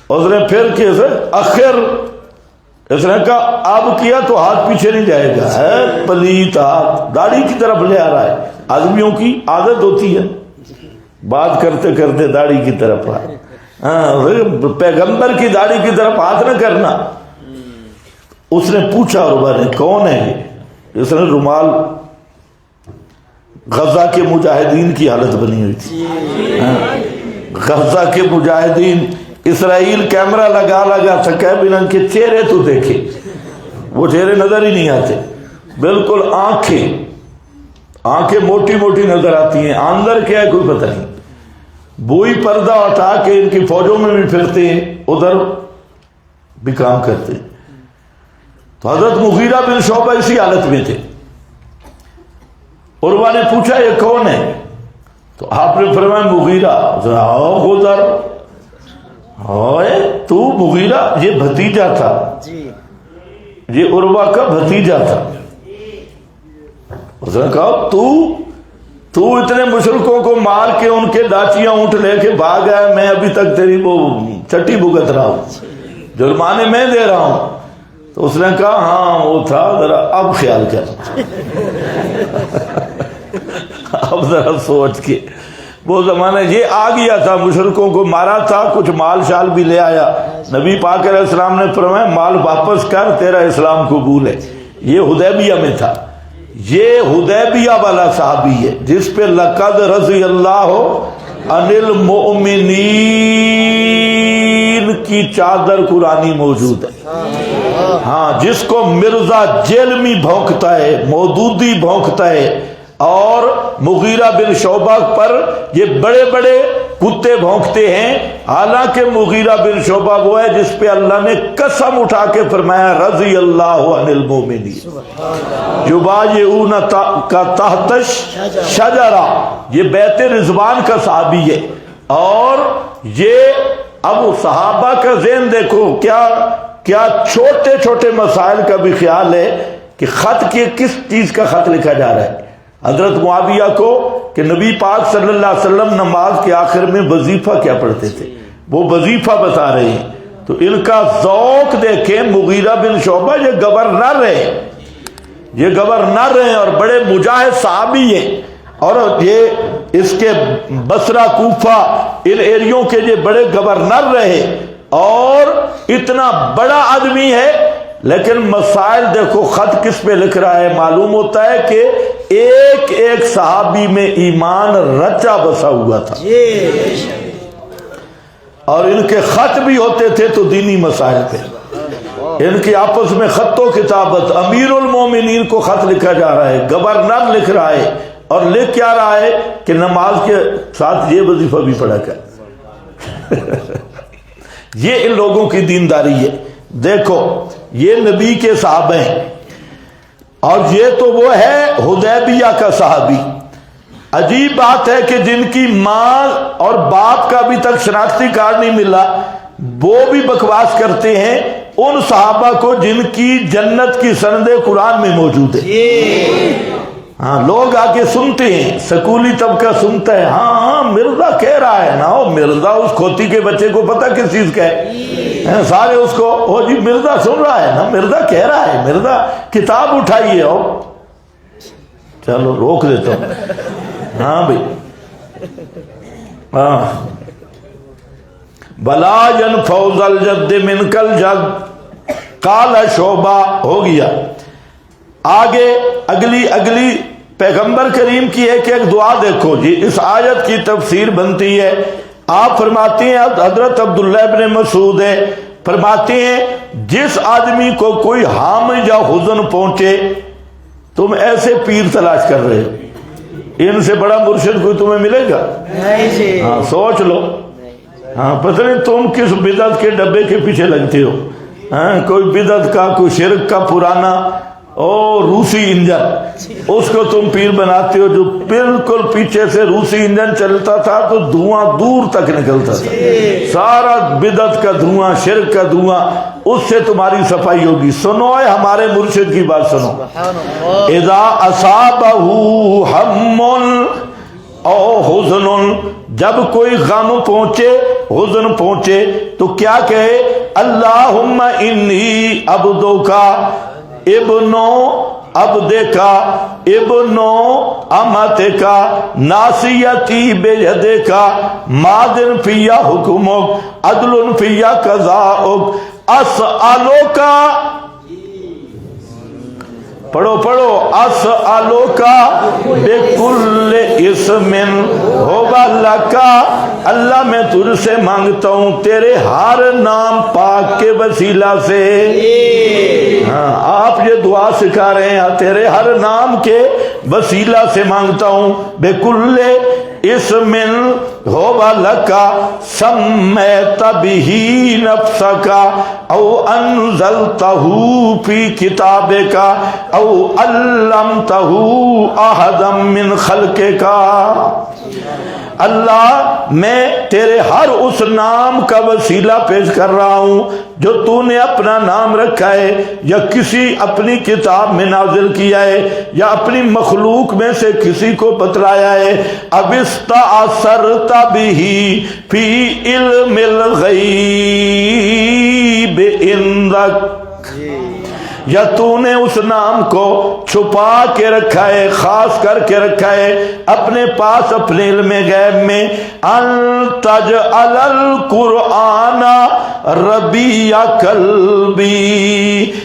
اس نے پھر کیا اخر، اس نے کہا اب کیا تو ہاتھ پیچھے نہیں جائے گا، ہے پلیت ہاتھ داڑھی کی طرف لے آ رہا ہے، آدمیوں کی عادت ہوتی ہے بات کرتے کرتے داڑھی کی طرف آئے، ہاں پیغمبر کی داڑھی کی طرف ہاتھ نہ کرنا۔ اس نے پوچھا عربہ نے کون ہے یہ؟ اس نے رومال غزہ کے مجاہدین کی حالت بنی ہوئی تھی. غزہ کے مجاہدین اسرائیل کیمرہ لگا سکے بنا کے چہرے تو دیکھے، وہ چہرے نظر ہی نہیں آتے، بالکل آنکھیں موٹی موٹی نظر آتی ہیں، اندر کیا ہے کوئی پتہ نہیں. وہی پردہ اٹھا کے ان کی فوجوں میں بھی پھرتے ہیں، ادھر بھی کام کرتے ہیں. تو حضرت مغیرہ بن شعبہ اسی حالت میں تھے. عروہ نے پوچھا یہ کون ہے؟ تو آپ نے فرمایا مغیرہ. ادھر تو مغیرہ، یہ بھتیجا تھا، یہ عروہ کا بھتیجا تھا. اس نے کہا تو اتنے مشرکوں کو مار کے ان کے داچیاں اونٹ لے کے بھاگ گیا، میں ابھی تک تیری وہ چٹی بھگت رہا ہوں، جرمانے میں دے رہا ہوں. تو اس نے کہا ہاں وہ تھا، ذرا اب خیال کر، اب ذرا سوچ کے. وہ زمانہ یہ آ گیا تھا، مشرکوں کو مارا تھا، کچھ مال شال بھی لے آیا. نبی پاک علیہ السلام نے فرمایا مال واپس کر، تیرا اسلام قبول ہے. یہ حدیبیہ میں تھا. یہ حدیبیہ والا صحابی ہے جس پہ لقد رضی اللہ عن المؤمنین کی چادر قرآنی موجود ہے. ہاں، جس کو مرزا جیلمی بھونکتا ہے، مودودی بھونکتا ہے، اور مغیرہ بن شعبہ پر یہ بڑے بڑے کتے بھونکتے ہیں. حالانکہ مغیرہ بن شعبہ وہ ہے جس پہ اللہ نے قسم اٹھا کے فرمایا رضی اللہ عن المؤمنین یبایعون کا تحت شجرہ. یہ بیت رضوان کا صحابی ہے. اور یہ اب صحابہ کا ذہن دیکھو، کیا چھوٹے چھوٹے مسائل کا بھی خیال ہے کہ خط کے کس چیز کا خط لکھا جا رہا ہے. حضرت معاویہ کو کہ نبی پاک صلی اللہ علیہ وسلم نماز کے آخر میں وظیفہ کیا پڑھتے تھے، وہ وظیفہ بتا رہے ہیں. تو ان کا ذوق دیکھیں. مغیرہ بن شعبہ یہ گورنر رہے اور بڑے مجاہد صحابی ہیں، اور یہ اس کے بصرہ کوفہ ان ایریوں کے یہ بڑے گورنر رہے، اور اتنا بڑا آدمی ہے. لیکن مسائل دیکھو خط کس پہ لکھ رہا ہے. معلوم ہوتا ہے کہ ایک ایک صحابی میں ایمان رچا بسا ہوا تھا، اور ان کے خط بھی ہوتے تھے تو دینی مسائل پہ. ان کی آپس میں خط و کتابت. امیر المومنین کو خط لکھا جا رہا ہے، گورنر لکھ رہا ہے، اور لکھ کیا رہا ہے کہ نماز کے ساتھ یہ وظیفہ بھی پڑھا کر. یہ ان لوگوں کی دینداری ہے. دیکھو یہ نبی کے صحابہ ہیں، اور یہ تو وہ ہے حدیبیہ کا صحابی. عجیب بات ہے کہ جن کی ماں اور باپ کا ابھی تک شناختی کارڈ نہیں ملا، وہ بھی بکواس کرتے ہیں ان صحابہ کو جن کی جنت کی سندیں قرآن میں موجود ہے. ہاں، لوگ آ کے سنتے ہیں، سکولی طبقہ سنتا ہے، ہاں مرزا کہہ رہا ہے نا. مرزا اس کھوتی کے بچے کو پتہ کس چیز کا ہے، سارے اس کو جی مرزا سن رہا ہے نا، مرزا کہہ رہا ہے، مرزا کتاب اٹھائیے. چلو روک دیتا ہوں. ہاں بھائی، ہاں بلا ينفع ذا الجد منك الجد قال شعبہ. ہو گیا. آگے اگلی پیغمبر کریم کی ایک دعا دیکھو جی. اس آیت کی تفسیر بنتی ہے. آپ فرماتے ہیں، حضرت عبداللہ ابن مسعود ہے، فرماتے ہیں جس آدمی کو کوئی ہام یا حزن پہنچے، تم ایسے پیر تلاش کر رہے ہو، ان سے بڑا مرشد کوئی تمہیں ملے گا؟ ہاں سوچ لو. ہاں پتہ نہیں تم کس بدعت کے ڈبے کے پیچھے لگتے ہو. کوئی بدعت کا، کوئی شرک کا پرانا روسی انجن، اس کو تم پیر بناتے ہو، جو بالکل پیچھے سے روسی انجن چلتا تھا تو دھواں دور تک نکلتا تھا، سارا بدعت کا دھواں، شرک کا دھواں، اس سے تمہاری صفائی ہوگی. سنو ہمارے مرشد کی بات سنو. اذا اصابہ ہم او حزن، جب کوئی غم پہنچے، حزن پہنچے، تو کیا کہے؟ اللہم انی عبدک ابنو عبدکا ابنو امتکا ناسیتی بیدکا مادن فیا حکمک عدل فیا قضاؤک اسألوکا پڑھو پڑھو اسألو کا بکل اسم ہوا لکا، اللہ میں تجھ سے مانگتا ہوں تیرے ہر نام پاک کے وسیلہ سے. ہاں آپ یہ دعا سکھا رہے ہیں، تیرے ہر نام کے وسیلہ سے مانگتا ہوں. بکل اسم ہوا لکا سمیت بہ نفسک او انزلتہ فی کتابک او علمتہ احدا من خلقک. اللہ میں تیرے ہر اس نام کا وسیلہ پیش کر رہا ہوں جو تو نے اپنا نام رکھا ہے یا کسی اپنی کتاب میں نازل کیا ہے یا اپنی مخلوق میں سے کسی کو بتلایا ہے. اب استأثرت بہ فی علم الغیب عندک، یا تو نے اس نام کو چھپا کے رکھا ہے، خاص کر کے رکھا ہے اپنے پاس اپنے علم غیب میں. ان تجعل القرآن ربیع قلبی،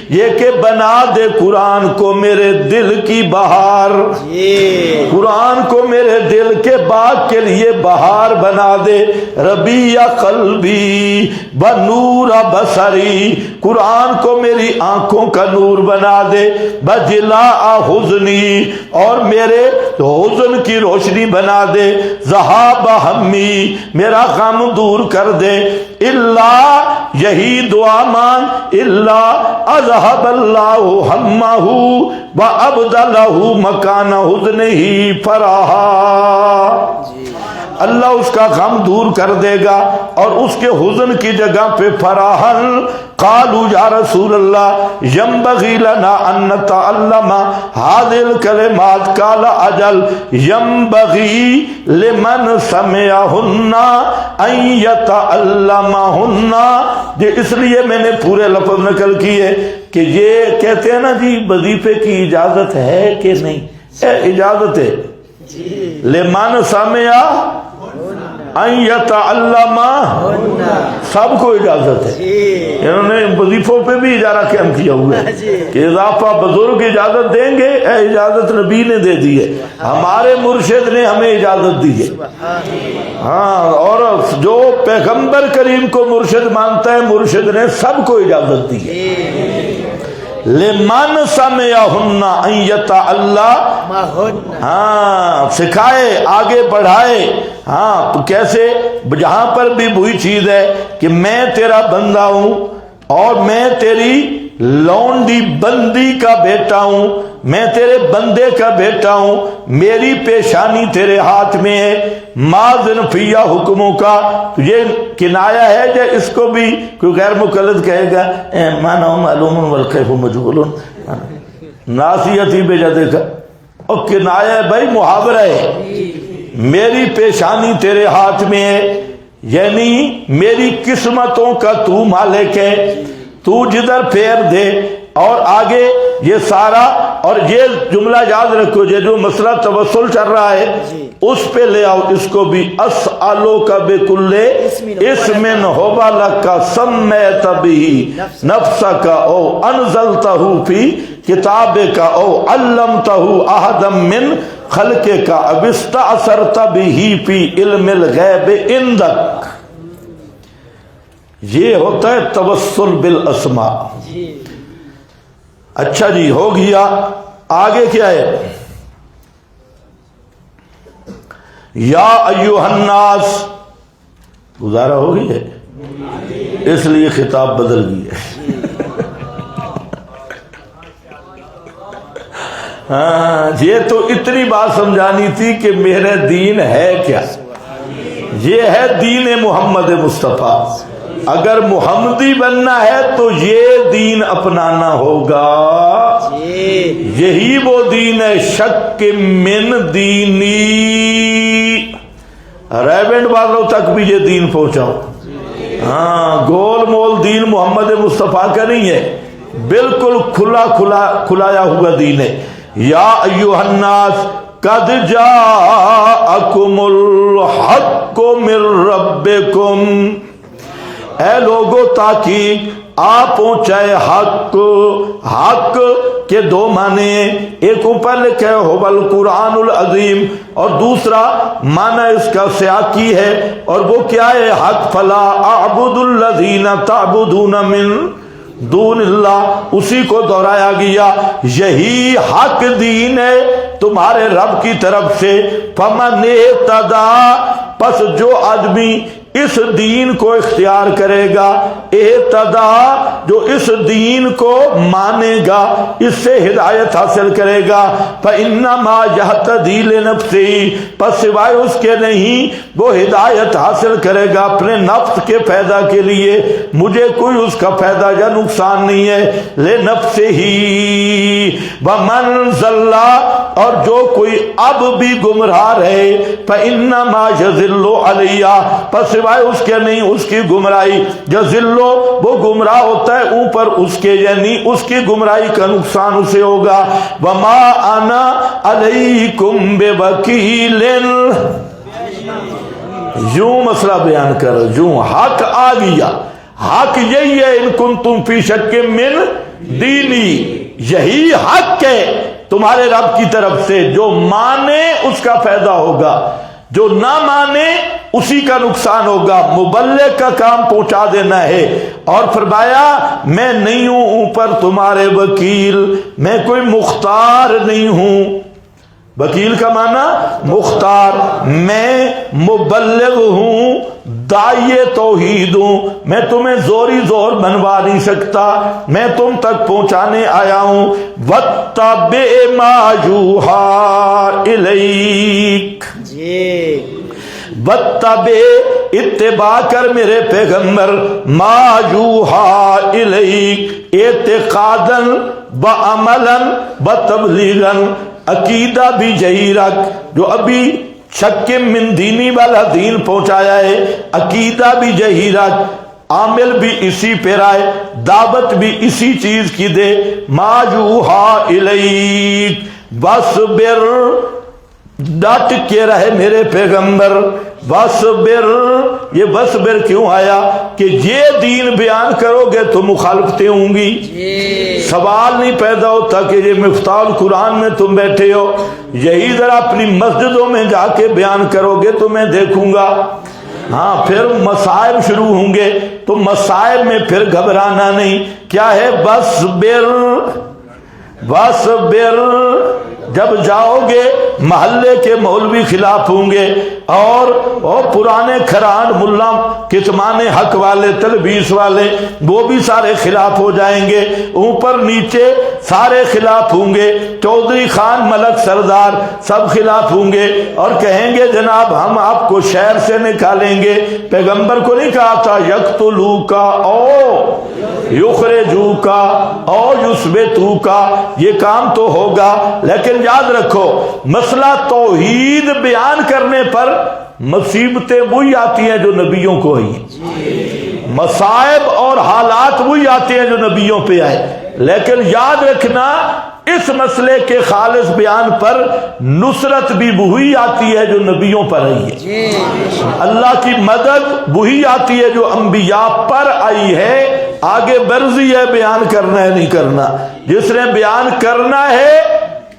یہ کہ بنا دے قرآن کو میرے دل کی بہار، قرآن کو میرے دل کے باغ کے لیے بہار بنا دے. ربیع قلبی بنور بصری، قرآن کو میری آنکھوں کا نور بنا دے. بجلاء حزنی، اور میرے حزن کی روشنی بنا دے. ذہاب ہمی، میرا غم دور کر دے. اللہ، یہی دعا مانگ، اللہ اذہب اللہ ہمہ وابدلہ مکان حزنہ فرحا، اللہ اس کا غم دور کر دے گا اور اس کے حزن کی جگہ پہ فراحن. قالوا یا رسول اللہ ینبغی لنا ان نتعلم هذه الکلمات، قال اجل ینبغی لمن سمعہن ان یتعلمہن. یہ اس لیے میں نے پورے لفظ نقل کیے کہ یہ کہتے ہیں نا جی وظیفے کی اجازت ہے کہ نہیں؟ اجازت ہے. لمن سمع ان یتعلم، سب کو اجازت ہے. انہوں نے وظیفوں پہ بھی اجارہ قائم کیا ہوا ہے کہ اضافہ بزرگ اجازت دیں گے. اجازت نبی نے دے دی ہے، ہمارے مرشد نے ہمیں اجازت دی ہے. ہاں، اور جو پیغمبر کریم کو مرشد مانتا ہے مرشد نے سب کو اجازت دی ہے. لمن سمعہن ان یتعلمہن، ہاں سکھائے، آگے بڑھائے. ہاں کیسے؟ جہاں پر بھی وہی چیز ہے کہ میں تیرا بندہ ہوں اور میں تیری لونڈی بندی کا بیٹا ہوں، میں تیرے بندے کا بیٹا ہوں، میری پیشانی تیرے ہاتھ میں ہے. ماذن فیہ حکموں کا، یہ کنایا ہے جو اس کو بھی کوئی غیر مقلد کہے گا معنی معلوم والکیف مجہول، ناسیتی بے جدے کا، اور کنایا ہے بھائی، محاورہ ہے. میری پیشانی تیرے ہاتھ میں ہے، یعنی میری قسمتوں کا تو مالک ہے، تو جدھر پھیر دے. اور آگے یہ سارا، اور یہ جملہ یاد رکھو، یہ جو مسئلہ توسل چل رہا ہے اس پہ لے آؤ اس کو بھی. اسألو کا بکل اسم ہوا لکا سمیت بہ نفسک او انزلتہ فی کتابک او علمتہ احدا من خلقک اب استأثرت بہ فی علم الغیب عندک. یہ ہوتا ہے توسل بالاسماء. اچھا جی، ہو گیا. آگے کیا ہے؟ یا ایھا الناس، گزارا ہو گئی ہے، اس لیے خطاب بدل گئی ہے. ہاں، یہ تو اتنی بات سمجھانی تھی کہ میرا دین ہے کیا. یہ ہے دین محمد مصطفیٰ. اگر محمدی بننا ہے تو یہ دین اپنانا ہوگا. یہی وہ دین ہے. شک من دینی، ریونڈ والوں تک بھی یہ دین پہنچاؤ. ہاں، گول مول دین محمد مصطفیٰ کا نہیں ہے، بالکل کھلایا ہوا دین ہے. یا ایھا الناس قد جاءکم الحق من ربکم، اے لوگو تاکہ آ پہنچائے حق. حق کے دو معنی ہیں، ایک اوپر لکھا ہے هو القرآن العظیم، اور دوسرا معنی اس کا سیاقی ہے، اور وہ کیا ہے؟ حق. فلا اعبد الذین تعبدون من دون اللہ، اسی کو دہرایا گیا. یہی حق دین ہے تمہارے رب کی طرف سے. فمن اہتدی، پس جو آدمی اس دین کو اختیار کرے گا، اہتدی جو اس دین کو مانے گا، اس سے ہدایت حاصل کرے گا. فإنما يهتدي لنفسه، پس سوائے اس کے نہیں وہ ہدایت حاصل کرے گا اپنے نفس کے فائدہ کے لیے. مجھے کوئی اس کا فائدہ یا نقصان نہیں ہے. لنفسه ومن ضل، اور جو کوئی اب بھی گمراہ رہے، فإنما يضل علیہ، پس سوائے اس کے نہیں اس کی گمراہی. یضلو وہ گمراہ ہوتا ہے اوپر اس کے، یعنی اس کی گمراہی کا نقصان اسے ہوگا. وما انا علیکم بوکیل، یوں مسئلہ بیان کر، یوں حق آ گیا. حق یہی ہے، ان کنتم فی شک من دینی، یہی حق ہے تمہارے رب کی طرف سے. جو مانے اس کا فائدہ ہوگا، جو نہ مانے اسی کا نقصان ہوگا. مبلغ کا کام پہنچا دینا ہے. اور فرمایا میں نہیں ہوں اوپر تمہارے وکیل، میں کوئی مختار نہیں ہوں. وکیل کا معنی مختار. میں مبلغ ہوں، داعی توحید ہوں. میں تمہیں زوری زور بنوا نہیں سکتا، میں تم تک پہنچانے آیا ہوں. واتبع ما یوحی الیک، واتبع اتباع کر میرے پیغمبر، ما یوحی الیک، اعتقادا بعملا بتبلیغا، عقیدہ بھی یہی رکھ جو ابھی شک من دینی والا دین پہنچایا ہے، عقیدہ بھی یہی رکھ، عامل بھی اسی پہ رائے، دعوت بھی اسی چیز کی دے. ما یوحی الیک واصبر، ڈٹ کے رہے میرے پیغمبر. واصبر، یہ واصبر کیوں آیا؟ کہ یہ دین بیان کرو گے تو مخالفتیں ہوں گی. سوال نہیں پیدا ہوتا کہ یہ مفتاح القرآن میں تم بیٹھے ہو، یہی ذرا اپنی مسجدوں میں جا کے بیان کرو گے تو میں دیکھوں گا. ہاں پھر مصائب شروع ہوں گے تو مصائب میں پھر گھبرانا نہیں. کیا ہے؟ واصبر، واصبر. جب جاؤ گے محلے کے مولوی خلاف ہوں گے، اور پرانے کھران ملا کتمان حق والے تلبیس والے وہ بھی سارے خلاف ہو جائیں گے. اوپر نیچے سارے خلاف ہوں گے. چودھری خان ملک سردار سب خلاف ہوں گے اور کہیں گے جناب ہم آپ کو شہر سے نکالیں گے. پیغمبر کو نہیں کہا تھا یقتلوکا او یخرجوکا او یثبتوکا، یہ کام تو ہوگا. لیکن یاد رکھو مسئلہ توحید بیان کرنے پر مصیبتیں وہی آتی ہیں جو نبیوں کو آئی ہیں، مصائب اور حالات وہی آتے ہیں جو نبیوں پہ آئے. لیکن یاد رکھنا اس مسئلے کے خالص بیان پر نصرت بھی وہی آتی ہے جو نبیوں پر آئی ہے. اللہ کی مدد وہی آتی ہے جو انبیاء پر آئی ہے. آگے برضی ہے بیان کرنا ہے نہیں کرنا. جس نے بیان کرنا ہے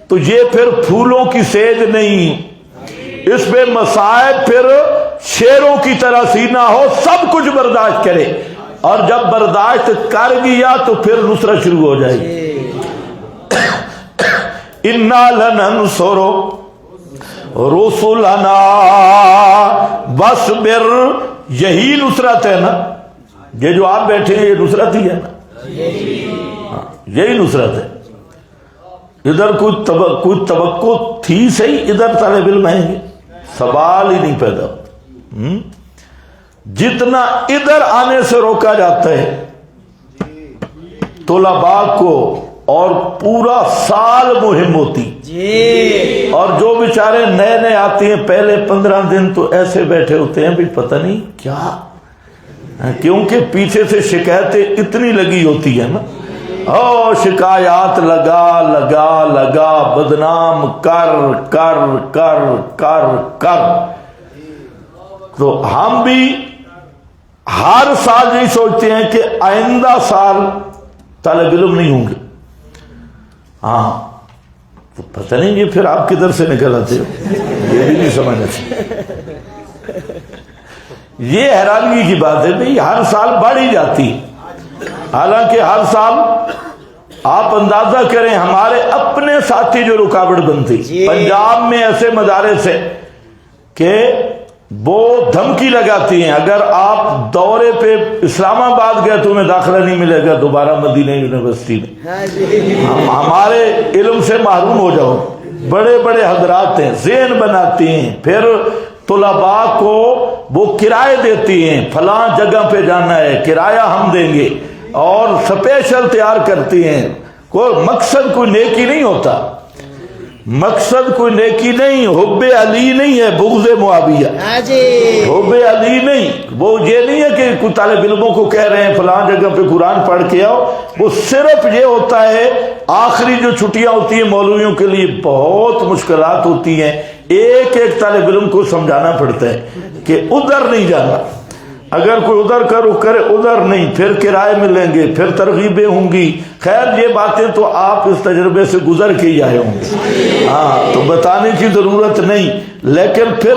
تو یہ پھر پھولوں کی سیج نہیں، اس پہ مصائب پھر شیروں کی طرح سینہ ہو، سب کچھ برداشت کرے. اور جب برداشت کر گیا تو پھر نصرت شروع ہو جائے گی. انا لننصر رسلنا واصبر، یہی نصرت ہے نا. یہ جو آپ بیٹھے ہیں یہ نصرت ہی ہے نا، یہی نصرت ہے. ادھر کوئی توقع تھی صحیح، ادھر طالب علم آئیں گے، سوال ہی نہیں پیدا. جتنا ادھر آنے سے روکا جاتا ہے طلباء کو، اور پورا سال مہم ہوتی. اور جو بیچارے نئے نئے آتے ہیں پہلے 15 دن تو ایسے بیٹھے ہوتے ہیں بھی پتہ نہیں کیا، کیونکہ پیچھے سے شکایتیں اتنی لگی ہوتی ہیں نا. شکایات لگا لگا لگا، بدنام کر کر کر کر کر. تو ہم بھی ہر سال نہیں سوچتے ہیں کہ آئندہ سال طالب علم نہیں ہوں گے. ہاں تو پتہ نہیں یہ پھر آپ کدھر سے نکل آتے ہو, یہ بھی نہیں سمجھ آتی. یہ حیرانگی کی بات ہے بھئی, ہر سال بڑھ ہی جاتی, حالانکہ ہر سال آپ اندازہ کریں ہمارے اپنے ساتھی جو رکاوٹ بنتی. پنجاب میں ایسے مدارس ہیں کہ وہ دھمکی لگاتی ہیں اگر آپ دورے پہ اسلام آباد گئے تو تمہیں داخلہ نہیں ملے گا دوبارہ مدینہ یونیورسٹی میں, ہمارے علم سے محروم ہو جاؤ. بڑے بڑے حضرات ہیں, ذہن بناتی ہیں, پھر طلباء کو وہ کرائے دیتی ہیں, فلاں جگہ پہ جانا ہے کرایہ ہم دیں گے, اور سپیشل تیار کرتی ہیں. کوئی مقصد کوئی نیکی نہیں ہوتا, مقصد کوئی نیکی نہیں, حب علی نہیں ہے, بغض معاویہ. حب علی نہیں, وہ یہ نہیں ہے کہ کوئی طالب علموں کو کہہ رہے ہیں فلاں جگہ پہ قرآن پڑھ کے آؤ. وہ صرف یہ ہوتا ہے آخری جو چھٹیاں ہوتی ہیں مولویوں کے لیے بہت مشکلات ہوتی ہیں, ایک ایک طالب علم کو سمجھانا پڑتا ہے کہ ادھر نہیں جانا, اگر کوئی ادھر کا رخ کرے ادھر نہیں, پھر کرائے ملیں گے, پھر ترغیبیں ہوں گی. خیر یہ باتیں تو آپ اس تجربے سے گزر کے ہی آئے ہوں گے, ہاں تو بتانے کی ضرورت نہیں. لیکن پھر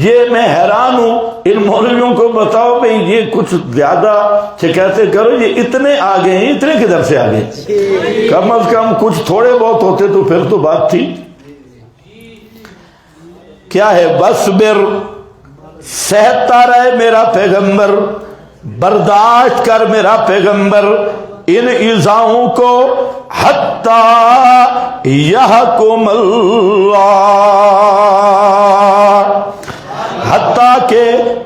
یہ میں حیران ہوں, ان مولویوں کو بتاؤ بھئی یہ کچھ زیادہ شکایتیں کرو, یہ اتنے آگے ہیں, اتنے کدھر سے آگے؟ کم از کم کچھ تھوڑے بہت ہوتے تو پھر تو بات تھی. کیا ہے؟ بصبر, سہتا رہے میرا پیغمبر, برداشت کر میرا پیغمبر ان ایذاؤں کو, حتی یحکم اللہ, حتیٰ کہ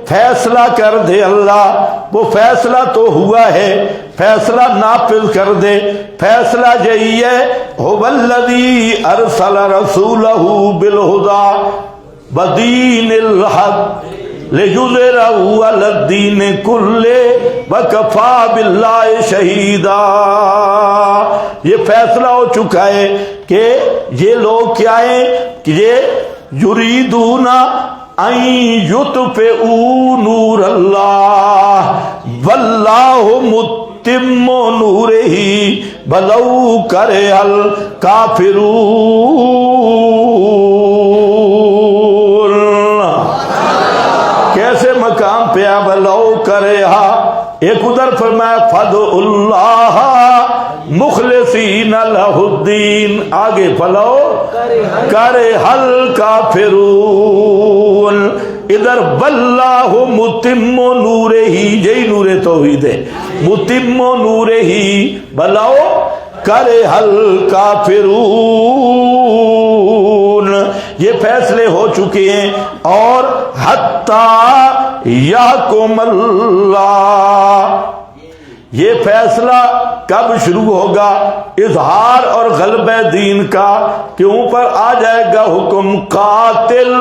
فیصلہ کر دے اللہ. وہ فیصلہ تو ہوا ہے, فیصلہ نافذ کر دے. فیصلہ یہی ہے, هو الذی ارسل رسولہ بالہدی ودین الحق لِيُظْهِرَهُ عَلَى الدِّينِ كُلِّهِ وَكَفَىٰ بِاللَّهِ شَهِيدًا. یہ فیصلہ ہو چکا ہے کہ یہ لوگ کیا ہیں کہ یہ یریدون ان یطفئوا نور اللہ واللہ متم نورہ ولو کرہ الکافرون. کیسے مقام پہ ولو کرہا, ایک ادھر فرمایا فدعوا اللہ مخلصین لہ الدین, آگے فلو کرہ الکافرون, ادھر واللہ متم نورہ, یہی نور توحید ہے, متم نورہ ولو کرہ الکافرون. یہ فیصلے ہو چکے ہیں. اور حتی یحکم اللہ, یہ فیصلہ کب شروع ہوگا؟ اظہار اور غلبہ دین کا, کہ اوپر آ جائے گا حکم قاتل,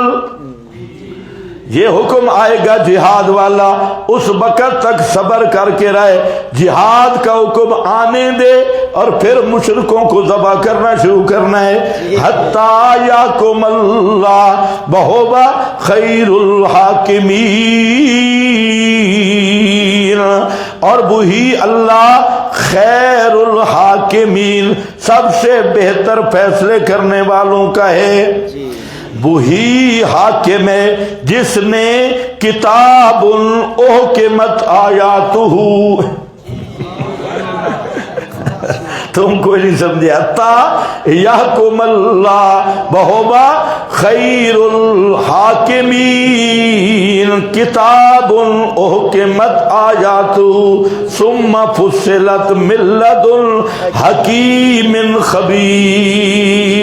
یہ حکم آئے گا جہاد والا. اس وقت تک صبر کر کے رہے, جہاد کا حکم آنے دے اور پھر مشرکوں کو ذبح کرنا شروع کرنا ہے. حتی یحکم اللہ وہو خیر الحاکمین, اور وہی اللہ خیر الحاکمین, سب سے بہتر فیصلے کرنے والوں کا ہے. وہی حاکم ہے جس نے کتاب احکمت آیاتہ, تم کوئی نہیں سمجھے, حتی یحکم اللہ وہو خیر الحاکمین, کتاب احکمت آیاتہ ثم فصلت من لدن حکیم خبیر.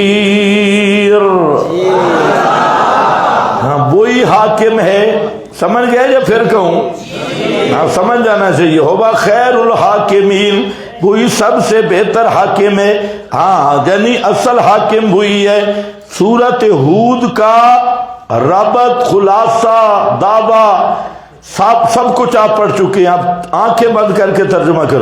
ہاں وہی حاکم ہے, سمجھ گئے یا پھر کہوں؟ ہاں سمجھ جانا چاہیے. ہوبا خیر الحاکمین, وہی سب سے بہتر حاکم ہے. ہاں یعنی اصل حاکم وہی ہے. سورۃ ہود کا ربط, خلاصہ, دعویٰ سب کچھ آپ پڑھ چکے ہیں. آپ آنکھیں بند کر کے ترجمہ کرو.